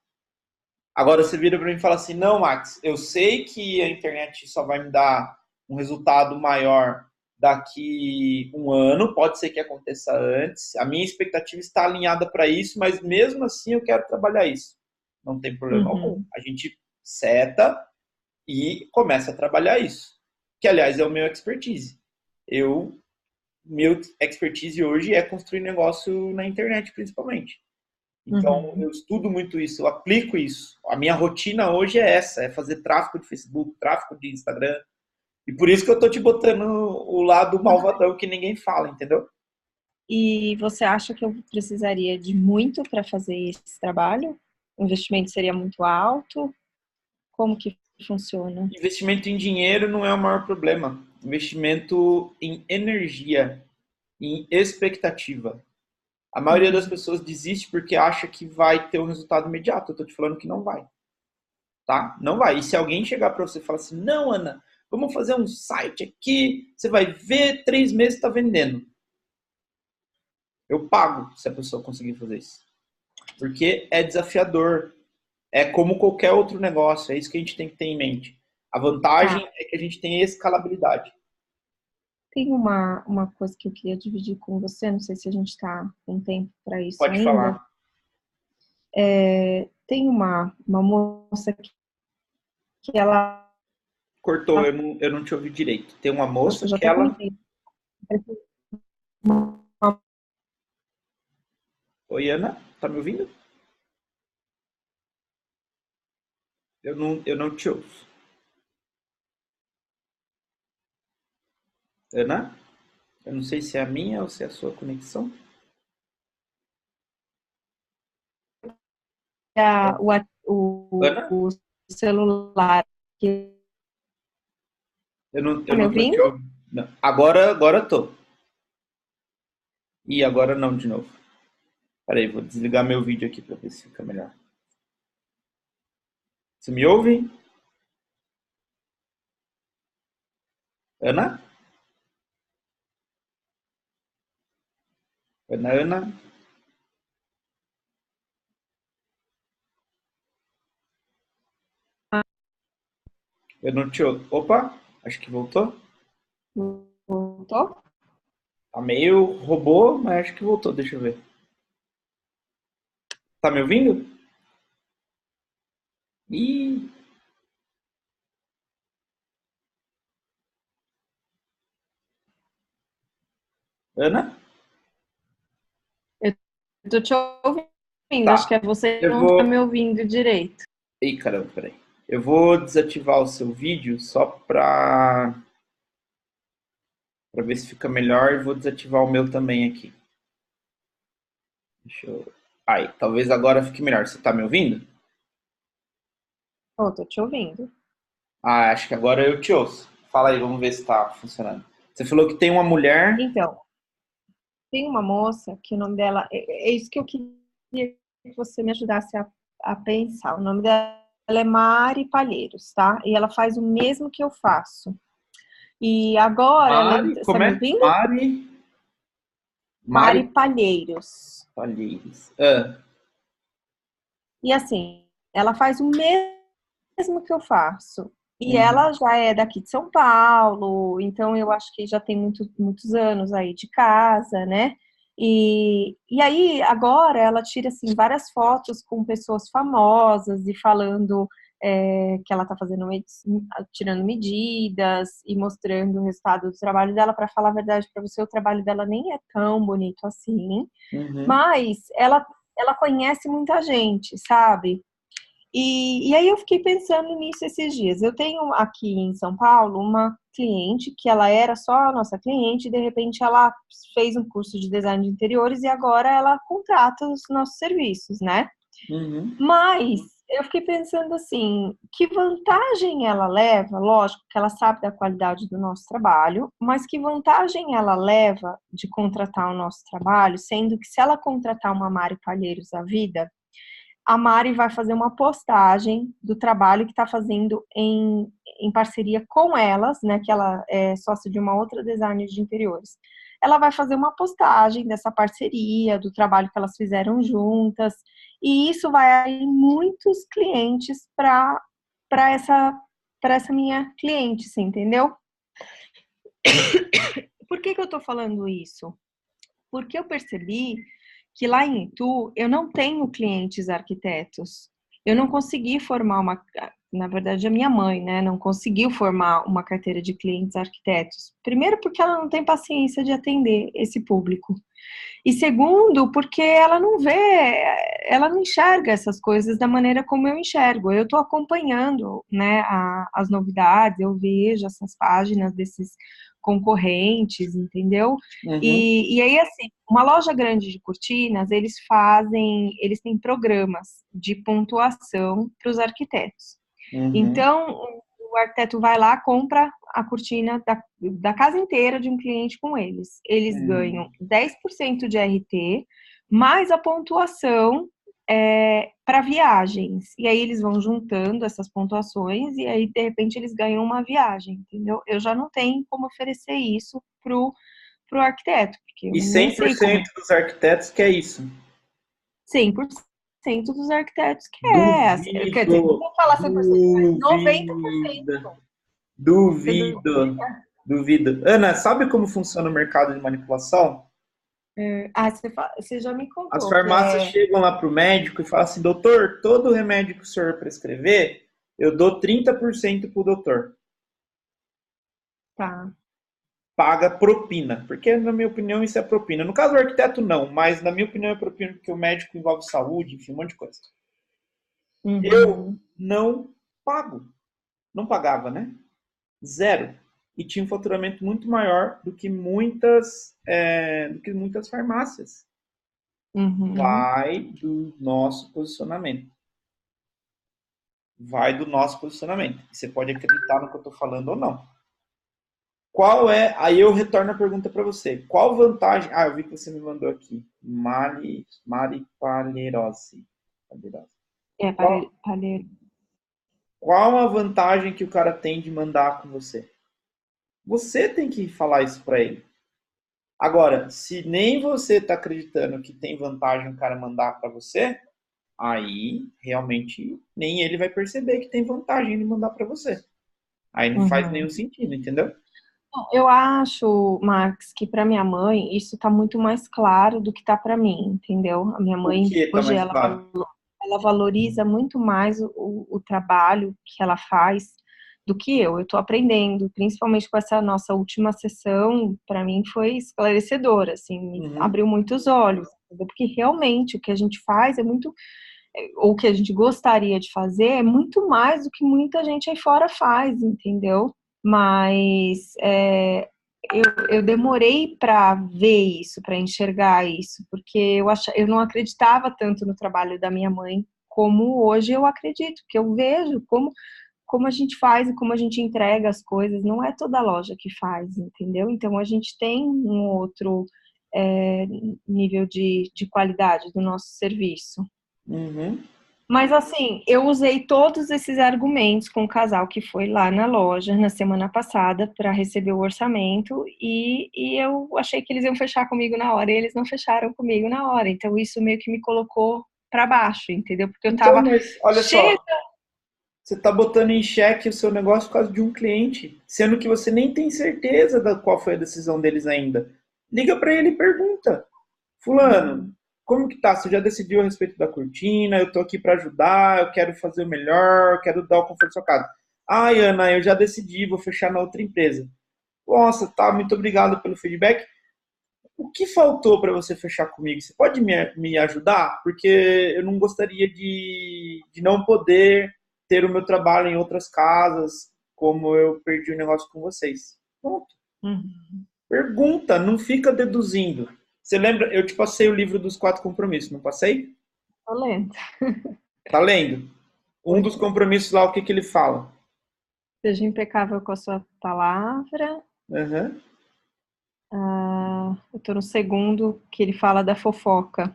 Agora você vira para mim e fala assim, não, Max, eu sei que a internet só vai me dar um resultado maior daqui um ano, pode ser que aconteça antes. A minha expectativa está alinhada para isso, mas mesmo assim eu quero trabalhar isso. Não tem problema algum. A gente seta e começa a trabalhar isso. Que, aliás, é o meu expertise. Meu expertise hoje é construir negócio na internet, principalmente. Então, eu estudo muito isso, eu aplico isso. A minha rotina hoje é essa, é fazer tráfego de Facebook, tráfego de Instagram. E por isso que eu tô te botando o lado malvadão que ninguém fala, entendeu? E você acha que eu precisaria de muito para fazer esse trabalho? O investimento seria muito alto? Como que funciona? Investimento em dinheiro não é o maior problema. Investimento em energia, em expectativa. A maioria das pessoas desiste porque acha que vai ter um resultado imediato. Eu tô te falando que não vai, tá? Não vai. E se alguém chegar para você e falar assim, não, Ana, vamos fazer um site aqui, você vai ver, 3 meses tá vendendo. Eu pago se a pessoa conseguir fazer isso. Porque é desafiador. É como qualquer outro negócio. É isso que a gente tem que ter em mente. A vantagem é que a gente tem escalabilidade. Tem uma coisa que eu queria dividir com você, não sei se a gente está com tempo para isso Pode ainda. falar. Tem uma moça que ela... Cortou, eu não te ouvi direito. Tem uma Poxa, moça eu já que até ela... contei. Oi, Ana, tá me ouvindo? Eu não te ouço. Ana? Eu não sei se é a minha ou se é a sua conexão. Ana? O celular. Eu Tá me não tô te ouvindo? ouvindo. Não. Agora tô. E agora não de novo. Peraí, vou desligar meu vídeo aqui para ver se fica melhor. Você me ouve? Ana? Ana, Ana? Eu não te ouço. Opa, acho que voltou. Voltou? Tá meio robô, mas acho que voltou. Deixa eu ver. Tá me ouvindo? Ih, Ana? Eu tô te ouvindo, acho que Tá. é você que Eu não tá vou. me ouvindo direito. Ih, caramba, peraí. Eu vou desativar o seu vídeo só pra ver se fica melhor e vou desativar o meu também aqui. Deixa eu. Aí, talvez agora fique melhor. Você tá me ouvindo? Oh, tô te ouvindo. Ah, acho que agora eu te ouço. Fala aí, vamos ver se tá funcionando. Você falou que tem uma mulher. Então, tem uma moça que o nome dela... É isso que eu queria que você me ajudasse a pensar. O nome dela é Mari Palheiros, tá? E ela faz o mesmo que eu faço. E agora ela... Mari, Está como me é? ouvindo? Mari. Mari Mari Palheiros. Palheiros. Ah, E assim, ela faz o mesmo que eu faço. E ela uhum, já é daqui de São Paulo, então eu acho que já tem muitos anos aí de casa, né? E aí, agora, ela tira, assim, várias fotos com pessoas famosas e falando que ela tá fazendo, tirando medidas e mostrando o resultado do trabalho dela. Para falar a verdade para você, o trabalho dela nem é tão bonito assim, uhum, mas ela conhece muita gente, sabe? E aí eu fiquei pensando nisso esses dias. Eu tenho aqui em São Paulo uma cliente que ela era só a nossa cliente e de repente ela fez um curso de design de interiores e agora ela contrata os nossos serviços, né? uhum, Mas eu fiquei pensando assim, que vantagem ela leva? Lógico que ela sabe da qualidade do nosso trabalho, mas que vantagem ela leva de contratar o nosso trabalho, sendo que se ela contratar uma Mari Palheiros da vida, a Mari vai fazer uma postagem do trabalho que está fazendo em parceria com elas, né? Que ela é sócia de uma outra designer de interiores. Ela vai fazer uma postagem dessa parceria, do trabalho que elas fizeram juntas, e isso vai atrair muitos clientes para essa minha cliente, você entendeu? Por que eu estou falando isso? Porque eu percebi que lá em Itu eu não tenho clientes arquitetos. Eu não consegui formar na verdade a minha mãe, né, não conseguiu formar uma carteira de clientes arquitetos. Primeiro porque ela não tem paciência de atender esse público. E segundo, porque ela não vê, ela não enxerga essas coisas da maneira como eu enxergo. Eu estou acompanhando, né, as novidades, eu vejo essas páginas desses concorrentes, entendeu? Uhum, E aí, assim, uma loja grande de cortinas, eles têm programas de pontuação para os arquitetos. uhum, Então, o arquiteto vai lá, compra a cortina da casa inteira de um cliente com eles. Eles uhum. ganham 10% de RT, mais a pontuação para viagens. E aí eles vão juntando essas pontuações e aí, de repente, eles ganham uma viagem, entendeu? Eu já não tenho como oferecer isso pro arquiteto, porque eu E não cem por sei como. cento dos arquitetos que é isso. 100% dos arquitetos que quer dizer, não Duvido, vou falar 100%, mas 90%. duvido, duvido, duvido. Ana, sabe como funciona o mercado de manipulação? Você já me As contou que farmácias chegam lá para o médico e falam assim, doutor, todo remédio que o senhor prescrever, eu dou 30% para o doutor. tá. Paga propina, porque na minha opinião isso é propina. No caso do arquiteto não, mas na minha opinião é propina porque o médico envolve saúde, enfim, um monte de coisa. Eu Uhum, não pago, não pagava, né? Zero. E tinha um faturamento muito maior do que muitas farmácias. uhum. Vai do nosso posicionamento. Vai do nosso posicionamento. Você pode acreditar no que eu estou falando ou não. Qual é. Aí eu retorno a pergunta para você. Qual vantagem. Ah, eu vi que você me mandou aqui. Maripalerose. Qual, Palheiro. qual a vantagem que o cara tem de mandar com você? Você tem que falar isso para ele. Agora, se nem você está acreditando que tem vantagem o cara mandar para você, aí realmente nem ele vai perceber que tem vantagem de mandar para você. Aí não faz nenhum Uhum. sentido, entendeu? Eu acho, Max, que para minha mãe isso está muito mais claro do que está para mim, entendeu? A minha O mãe que tá hoje mais claro? ela valoriza muito mais o trabalho que ela faz do que eu. Eu estou aprendendo, principalmente com essa nossa última sessão, para mim foi esclarecedora, assim, me Uhum, abriu muitos olhos, entendeu? Porque realmente o que a gente faz é muito, ou o que a gente gostaria de fazer é muito mais do que muita gente aí fora faz, entendeu? Mas eu demorei para ver isso, para enxergar isso, porque eu não acreditava tanto no trabalho da minha mãe como hoje eu acredito, que eu vejo como a gente faz e como a gente entrega as coisas, não é toda loja que faz, entendeu? Então a gente tem um outro é, nível de qualidade do nosso serviço. uhum. Mas assim, eu usei todos esses argumentos com o casal que foi lá na loja na semana passada para receber o orçamento e eu achei que eles iam fechar comigo na hora e eles não fecharam comigo na hora. Então isso meio que me colocou para baixo, entendeu? Porque eu Então, tava mas olha cheia. só, você está botando em xeque o seu negócio por causa de um cliente, sendo que você nem tem certeza da qual foi a decisão deles ainda. Liga para ele e pergunta. Fulano, Uhum, como que tá? Você já decidiu a respeito da cortina? Eu tô aqui para ajudar, eu quero fazer o melhor, eu quero dar o conforto da sua casa. Ai, Ana, eu já decidi, vou fechar na outra empresa. Nossa, tá, muito obrigado pelo feedback. O que faltou para você fechar comigo? Você pode me ajudar? Porque eu não gostaria de não poder ter o meu trabalho em outras casas, como eu perdi o negócio com vocês. Pronto. uhum. Pergunta, não fica deduzindo. Você lembra? Eu te passei o livro dos 4 compromissos, não passei? Tô lendo. Tá lendo? Um dos compromissos lá, o que que ele fala? Seja impecável com a sua palavra. Aham. Eu tô no segundo, que ele fala da fofoca.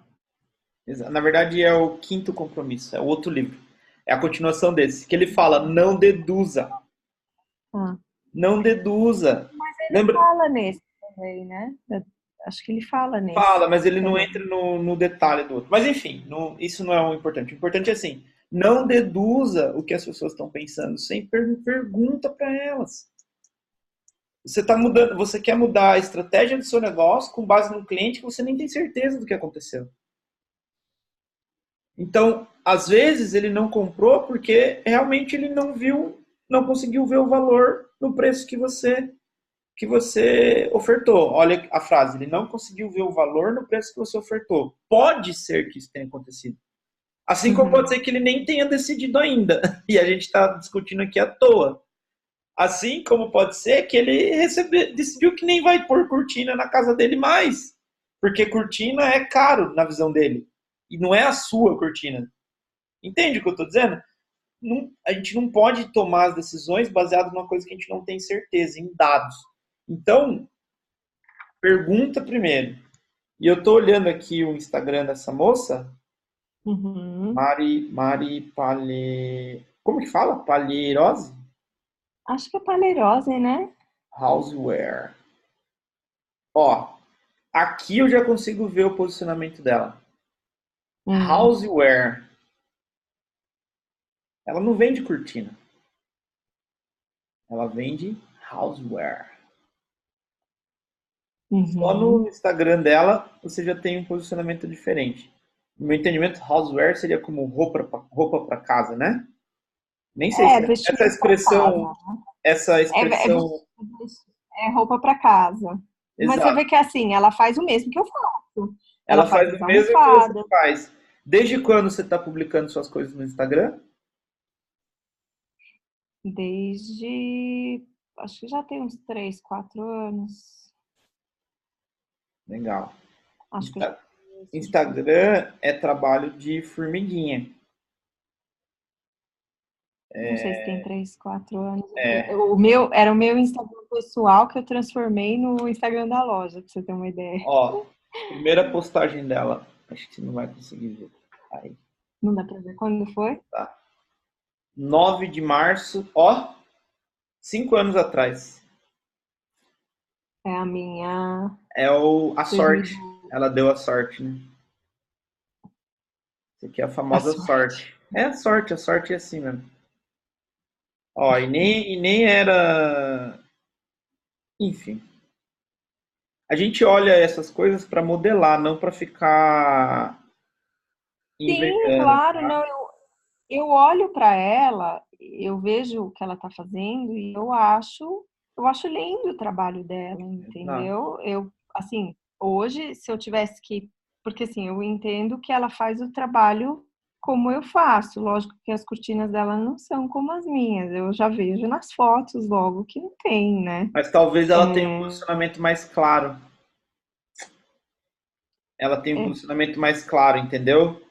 Na verdade, é o quinto compromisso, é o outro livro. É a continuação desse, que ele fala, não deduza. Ah. Não deduza. Mas ele Lembra? fala nesse também, né? Acho que ele fala nesse Fala, mas ele não também. entra no detalhe do outro. Mas enfim, isso não é o importante. O importante é assim, não deduza o que as pessoas estão pensando, sempre pergunta para elas. Você tá mudando, você quer mudar a estratégia do seu negócio com base no cliente que você nem tem certeza do que aconteceu. Então, às vezes ele não comprou porque realmente ele não viu, não conseguiu ver o valor no preço que você ofertou. Olha a frase, ele não conseguiu ver o valor no preço que você ofertou. Pode ser que isso tenha acontecido. Assim como pode ser que ele nem tenha decidido ainda. E a gente está discutindo aqui à toa. Assim como pode ser que ele decidiu que nem vai pôr cortina na casa dele mais. Porque cortina é caro na visão dele. E não é a sua cortina. Entende o que eu estou dizendo? Não, a gente não pode tomar as decisões baseadas numa coisa que a gente não tem certeza, em dados. Então, pergunta primeiro. E eu estou olhando aqui o Instagram dessa moça, Mari Palhe... Como que fala? Palheirose? Acho que é Palerose, né? Houseware. Ó, aqui eu já consigo ver o posicionamento dela. Houseware. Ela não vende cortina. Ela vende houseware. Só no Instagram dela você já tem um posicionamento diferente. No meu entendimento, houseware seria como roupa para casa, né? Nem sei se essa expressão, essa expressão. É roupa para casa. Mas você Exato. vê que assim, ela faz o mesmo que eu faço. Ela faz o mesmo que você faz. Desde quando você está publicando suas coisas no Instagram? Desde, acho que já tem uns 3, 4 anos. Legal. Acho que Instagram é trabalho de formiguinha. não sei se tem 3, 4 anos. É. Era o meu Instagram pessoal que eu transformei no Instagram da loja, pra você ter uma ideia. Ó, primeira postagem dela. Acho que você não vai conseguir ver. Aí. Não dá pra ver quando foi? Tá. 9 de março, ó, 5 anos atrás. É a minha... É a sorte. Ela deu a sorte, né? Isso aqui é a famosa sorte. É a sorte é assim mesmo. Ó, e nem era... Enfim. A gente olha essas coisas para modelar, não para ficar Sim, inventando. claro, Tá? não, eu olho para ela, eu vejo o que ela está fazendo e eu acho lindo o trabalho dela, Não. entendeu? Eu, assim, hoje, se eu tivesse que, porque assim, eu entendo que ela faz o trabalho como eu faço, lógico que as cortinas dela não são como as minhas, eu já vejo nas fotos logo que não tem, né? Mas talvez ela tenha um posicionamento mais claro. Ela tem um posicionamento mais claro, entendeu?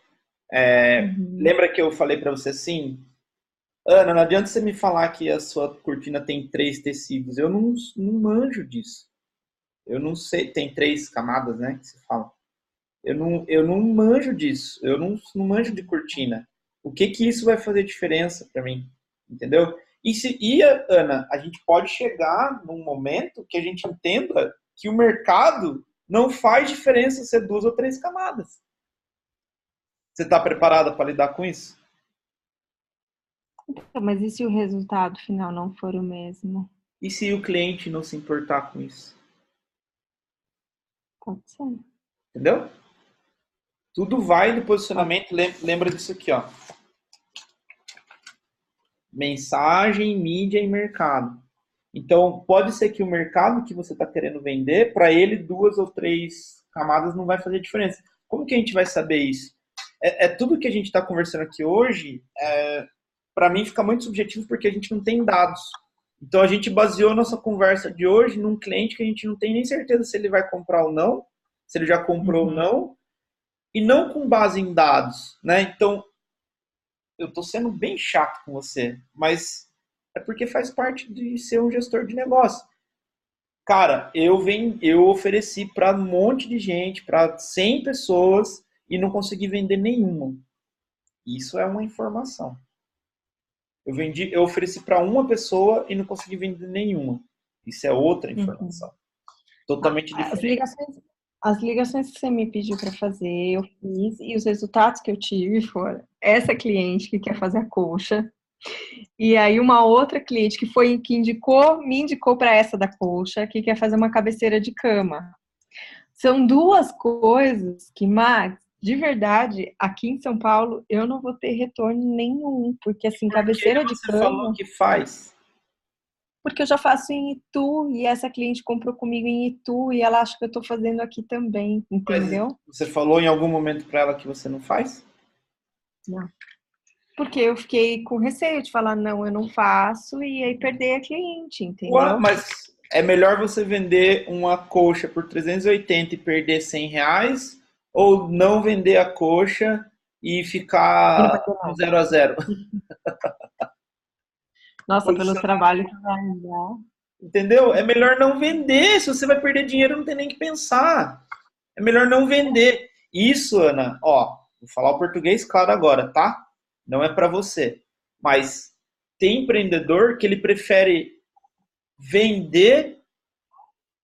Lembra que eu falei para você assim, Ana, não adianta você me falar que a sua cortina tem 3 tecidos. Eu não manjo disso. Eu não sei, tem 3 camadas, né? Que você fala. Eu não manjo disso. Eu não manjo de cortina. O que isso vai fazer diferença para mim? Entendeu? Ana, a gente pode chegar num momento que a gente entenda que o mercado não faz diferença ser 2 ou 3 camadas. Você está preparada para lidar com isso? Mas e se o resultado final não for o mesmo? E se o cliente não se importar com isso? Pode ser. Entendeu? Tudo vai do posicionamento. Lembra disso aqui, ó. Mensagem, mídia e mercado. Então, pode ser que o mercado que você está querendo vender, para ele, 2 ou 3 camadas não vai fazer diferença. Como que a gente vai saber isso? Tudo que a gente está conversando aqui hoje, para mim, fica muito subjetivo porque a gente não tem dados. Então, a gente baseou nossa conversa de hoje num cliente que a gente não tem nem certeza se ele vai comprar ou não, se ele já comprou ou não, e não com base em dados, né? Então, eu estou sendo bem chato com você, mas é porque faz parte de ser um gestor de negócio. Cara, eu ofereci para um monte de gente, para 100 pessoas e não consegui vender nenhuma. Isso é uma informação. Eu ofereci para uma pessoa e não consegui vender nenhuma. Isso é outra informação. Totalmente diferente. As ligações que você me pediu para fazer, eu fiz, e os resultados que eu tive foram essa cliente que quer fazer a coxa, E aí uma outra cliente me indicou para essa da coxa, que quer fazer uma cabeceira de cama. São duas coisas que, Max, de verdade, aqui em São Paulo, eu não vou ter retorno nenhum, porque assim, Por que cabeceira de você falou cama, que faz? porque eu já faço em Itu e essa cliente comprou comigo em Itu e ela acha que eu tô fazendo aqui também, Mas entendeu? você falou em algum momento para ela que você não faz? Não. Porque eu fiquei com receio de falar, não, eu não faço, e aí perder a cliente, Ué, entendeu? mas é melhor você vender uma coxa por 380 e perder R$ 100 ou não vender a coxa e E não ficar vai ter no nada. 0 a 0? Nossa, pelos Posicionar, trabalhos que vai dar. entendeu? É melhor não vender. Se você vai perder dinheiro, não tem nem que pensar. É melhor não vender. Isso, Ana, ó, vou falar o português claro agora, tá? Não é para você. Mas tem empreendedor que ele prefere vender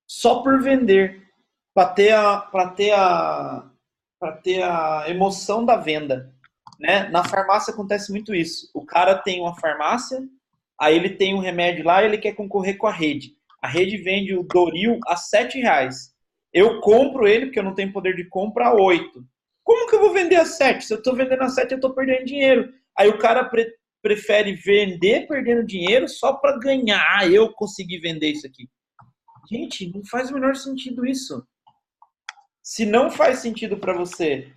só por vender, para ter a emoção da venda, né? Na farmácia acontece muito isso. O cara tem uma farmácia, aí ele tem um remédio lá, e ele quer concorrer com a rede. A rede vende o Doril a R$ 7. Eu compro ele porque eu não tenho poder de compra a 8. Como que eu vou vender a 7? Se eu estou vendendo a 7, eu estou perdendo dinheiro. Aí o cara prefere vender perdendo dinheiro só para ganhar. Ah, eu consegui vender isso aqui. Gente, não faz o menor sentido isso. Se não faz sentido para você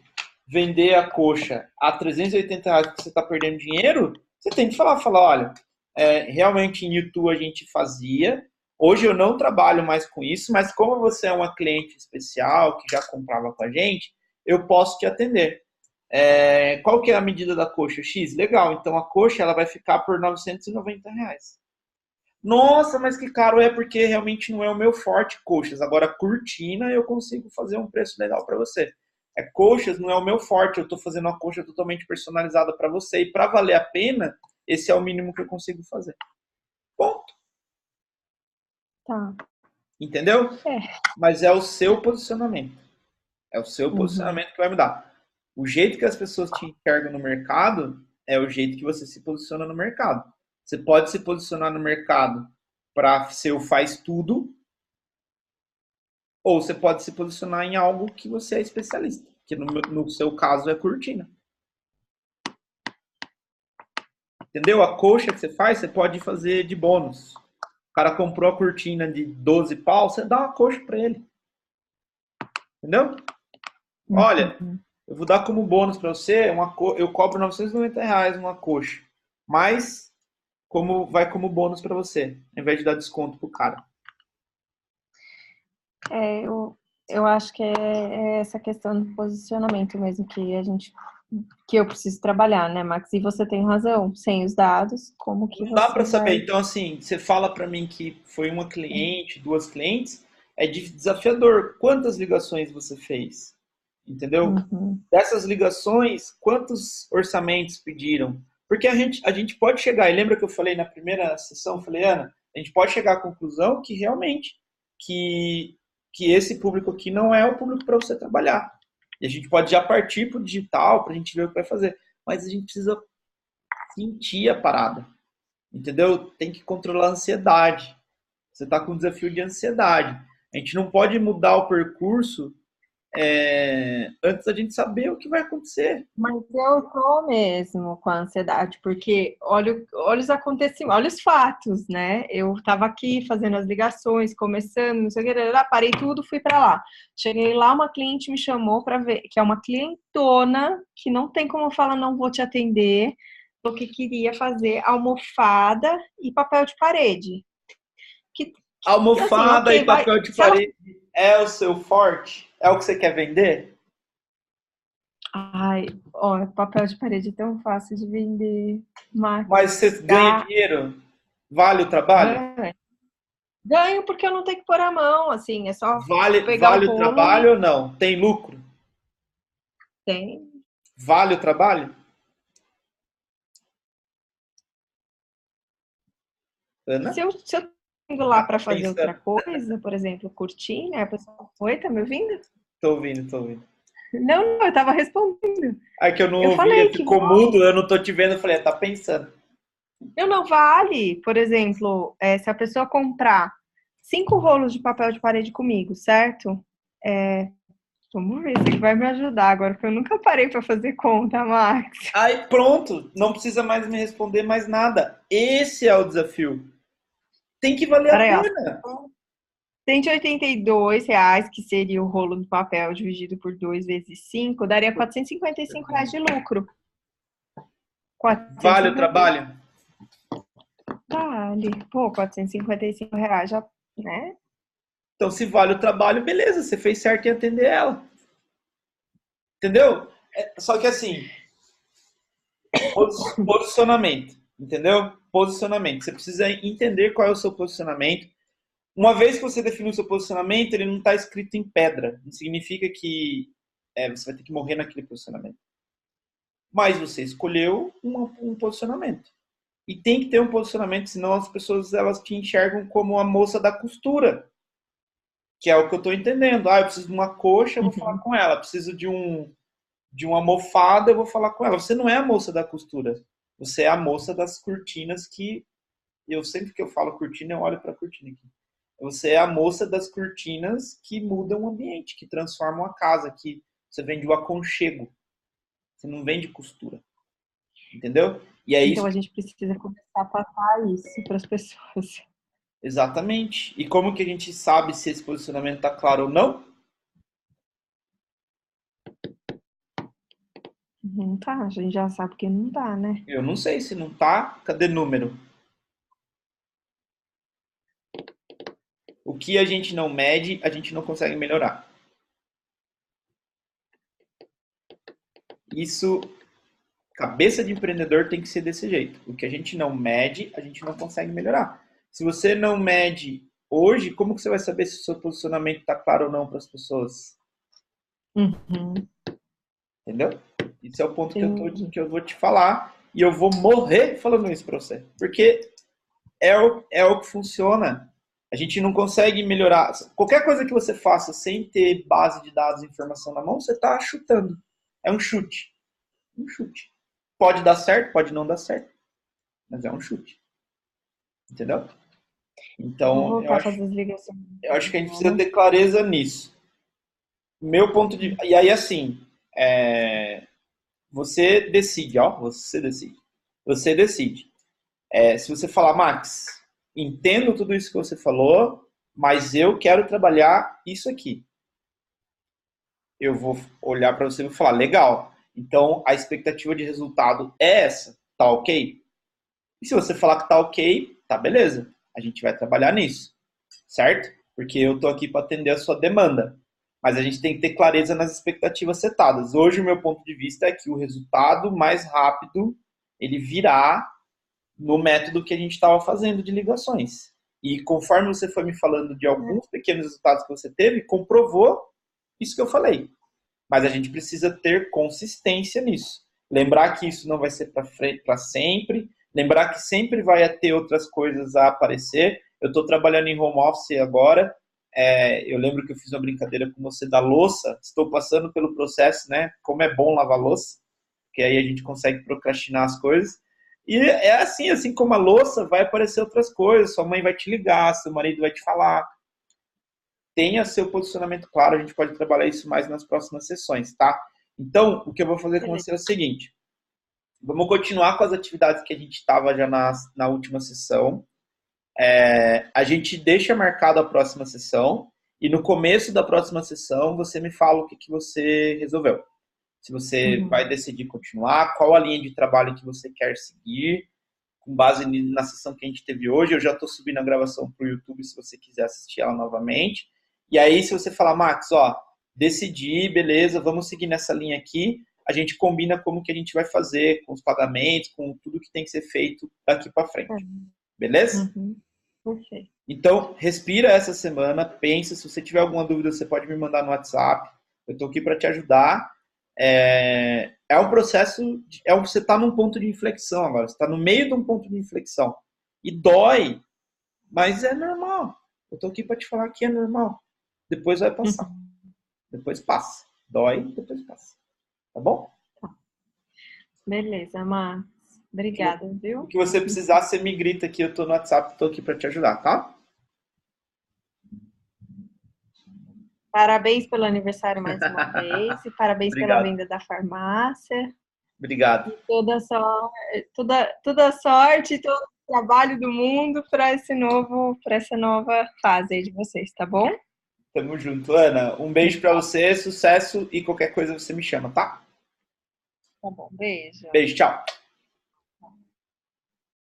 vender a coxa a R$ 380 porque você está perdendo dinheiro, você tem que falar, olha, realmente em YouTube a gente fazia, hoje eu não trabalho mais com isso, mas como você é uma cliente especial que já comprava com a gente, eu posso te atender. Qual que é a medida da coxa? X? Legal, então a coxa ela vai ficar por R$ 990. Nossa, mas que caro é porque realmente não é o meu forte coxas. Agora, cortina eu consigo fazer um preço legal para você. Coxas não é o meu forte, eu estou fazendo uma coxa totalmente personalizada para você e para valer a pena, esse é o mínimo que eu consigo fazer. Ponto. Tá. Entendeu? É. Mas é o seu posicionamento. É o seu Uhum. posicionamento que vai mudar. O jeito que as pessoas te enxergam no mercado é o jeito que você se posiciona no mercado. Você pode se posicionar no mercado para ser o faz tudo, ou você pode se posicionar em algo que você é especialista, que no seu caso é cortina. Entendeu? A coxa que você faz, você pode fazer de bônus. O cara comprou a cortina de 12 pau, você dá uma coxa para ele. Entendeu? Olha, Uhum. eu vou dar como bônus para você, eu cobro R$ 990 uma coxa. Mas vai como bônus para você, ao invés de dar desconto pro cara. Eu acho que é essa questão do posicionamento mesmo que eu preciso trabalhar, né, Max? E você tem razão, sem os dados, como que Não dá para você saber. vai. Então, assim, você fala para mim que foi uma cliente, duas clientes, é desafiador. Quantas ligações você fez? Entendeu? Uhum. Dessas ligações, quantos orçamentos pediram? Porque a gente pode chegar, e lembra que eu falei na primeira sessão, eu falei, Ana, a gente pode chegar à conclusão que realmente que, que esse público aqui não é o público para você trabalhar. E a gente pode já partir para o digital para a gente ver o que vai fazer. Mas a gente precisa sentir a parada. Entendeu? Tem que controlar a ansiedade. Você está com um desafio de ansiedade. A gente não pode mudar o percurso antes da gente saber o que vai acontecer. Mas eu tô mesmo com a ansiedade, porque olha os acontecimentos, olha os fatos, né? Eu tava aqui fazendo as ligações, começando, não sei o que, parei tudo, fui para lá. Cheguei lá, uma cliente me chamou para ver, que é uma clientona, que não tem como falar, não vou te atender, o que queria fazer almofada e papel de parede. Assim, Almofada ok, e vai. papel de Se ela. parede é o seu forte? É o que você quer vender? Ai, ó, papel de parede é tão fácil de vender, Max. Mas você ganha Dá, dinheiro? Vale o trabalho? ganha. Ganho porque eu não tenho que pôr a mão, assim, é só Vale, pegar o vale o rolo e trabalho ou não? Tem lucro? tem. Vale o trabalho? Ana? Se eu tô indo lá Tá para fazer outra pensando. coisa, por exemplo, curtir, né? A pessoa, oi, tá me ouvindo? Tô ouvindo, tô ouvindo. Não, eu tava respondendo. Aí que eu não Eu ouvi, falei que ficou mudo, eu não tô te vendo, eu falei, tá pensando. Não vale, por exemplo, se a pessoa comprar 5 rolos de papel de parede comigo, certo? É, vamos ver se ele vai me ajudar agora, porque eu nunca parei para fazer conta, Max. Aí pronto, não precisa mais me responder mais nada. Esse é o desafio. Tem que valer a Peraí, ó. pena. R$ 182, que seria o rolo do papel dividido por 2 vezes 5, daria R$ 455 de lucro. Vale o 450. trabalho? Vale. Pô, R$ 455 já, né? Então, se vale o trabalho, beleza, você fez certo em atender ela. Entendeu? Só que assim, posicionamento. Entendeu? Posicionamento. Você precisa entender qual é o seu posicionamento. Uma vez que você define o seu posicionamento, ele não está escrito em pedra. Não significa que você vai ter que morrer naquele posicionamento. Mas você escolheu um posicionamento. E tem que ter um posicionamento, senão as pessoas elas te enxergam como a moça da costura. Que é o que eu estou entendendo. Eu preciso de uma coxa, eu vou falar com ela. Preciso de uma almofada, eu vou falar com ela. Você não é a moça da costura. Você é a moça das cortinas que... Eu sempre que eu falo cortina, eu olho para a cortina aqui. Você é a moça das cortinas que mudam o ambiente, que transformam a casa, que você vende o aconchego. Você não vende costura. Entendeu? E é Então isso. a gente precisa começar a passar isso para as pessoas. Exatamente. E como que a gente sabe se esse posicionamento está claro ou não? Não tá, a gente já sabe que não tá, né? Eu não sei se não tá. Cadê número? O que a gente não mede, a gente não consegue melhorar. Isso, cabeça de empreendedor tem que ser desse jeito. O que a gente não mede, a gente não consegue melhorar. Se você não mede hoje, como que você vai saber se o seu posicionamento está claro ou não para as pessoas? Uhum. Entendeu? Esse é o ponto Entendi. que eu vou te falar. E eu vou morrer falando isso para você. Porque é o que funciona. A gente não consegue melhorar. Qualquer coisa que você faça sem ter base de dados e informação na mão, você está chutando. É um chute. Um chute. Pode dar certo, pode não dar certo. Mas é um chute. Entendeu? Eu vou Então, voltar a fazer as ligações. eu acho que a gente precisa ter clareza nisso. Meu ponto de. E aí, assim, você decide, ó. Você decide. Você decide. Se você falar, Max, entendo tudo isso que você falou, mas eu quero trabalhar isso aqui. Eu vou olhar para você e vou falar, legal. Então, a expectativa de resultado é essa, tá ok? E se você falar que tá ok, tá beleza. A gente vai trabalhar nisso, certo? Porque eu tô aqui para atender a sua demanda. Mas a gente tem que ter clareza nas expectativas setadas. Hoje, o meu ponto de vista é que o resultado mais rápido, ele virá no método que a gente estava fazendo de ligações. E conforme você foi me falando de alguns pequenos resultados que você teve, comprovou isso que eu falei. Mas a gente precisa ter consistência nisso. Lembrar que isso não vai ser para sempre. Lembrar que sempre vai ter outras coisas a aparecer. Eu estou trabalhando em home office agora. Eu lembro que eu fiz uma brincadeira com você da louça. Estou passando pelo processo, né? Como é bom lavar louça, que aí a gente consegue procrastinar as coisas. E é assim, assim como a louça, vai aparecer outras coisas. Sua mãe vai te ligar, seu marido vai te falar. Tenha seu posicionamento claro, a gente pode trabalhar isso mais nas próximas sessões, tá? Então, o que eu vou fazer com Beleza. você é o seguinte: vamos continuar com as atividades que a gente estava já na última sessão. A gente deixa marcado a próxima sessão e no começo da próxima sessão você me fala o que você resolveu. Se você vai decidir continuar, qual a linha de trabalho que você quer seguir, com base na sessão que a gente teve hoje. Eu já estou subindo a gravação para o YouTube se você quiser assistir ela novamente. E aí, se você falar, Max, ó, decidi, beleza, vamos seguir nessa linha aqui, a gente combina como que a gente vai fazer com os pagamentos, com tudo que tem que ser feito daqui para frente. Beleza? Uhum. Perfeito. Então, respira essa semana, pensa, se você tiver alguma dúvida, você pode me mandar no WhatsApp. Eu estou aqui para te ajudar. Um processo, você está num ponto de inflexão agora, você está no meio de um ponto de inflexão. E dói, mas é normal. Eu estou aqui para te falar que é normal. Depois vai passar. Depois passa. Dói, depois passa. Tá bom? Beleza, Max. Obrigada, viu? O que você precisar, você me grita aqui, eu tô no WhatsApp, tô aqui para te ajudar, tá? Parabéns pelo aniversário mais uma vez e parabéns pela Obrigado. venda da farmácia. Obrigado. E toda a sorte, todo o trabalho do mundo para essa nova fase aí de vocês, tá bom? Tamo junto, Ana. Um beijo para você, sucesso e qualquer coisa você me chama, tá? Tá bom, beijo. Beijo, tchau.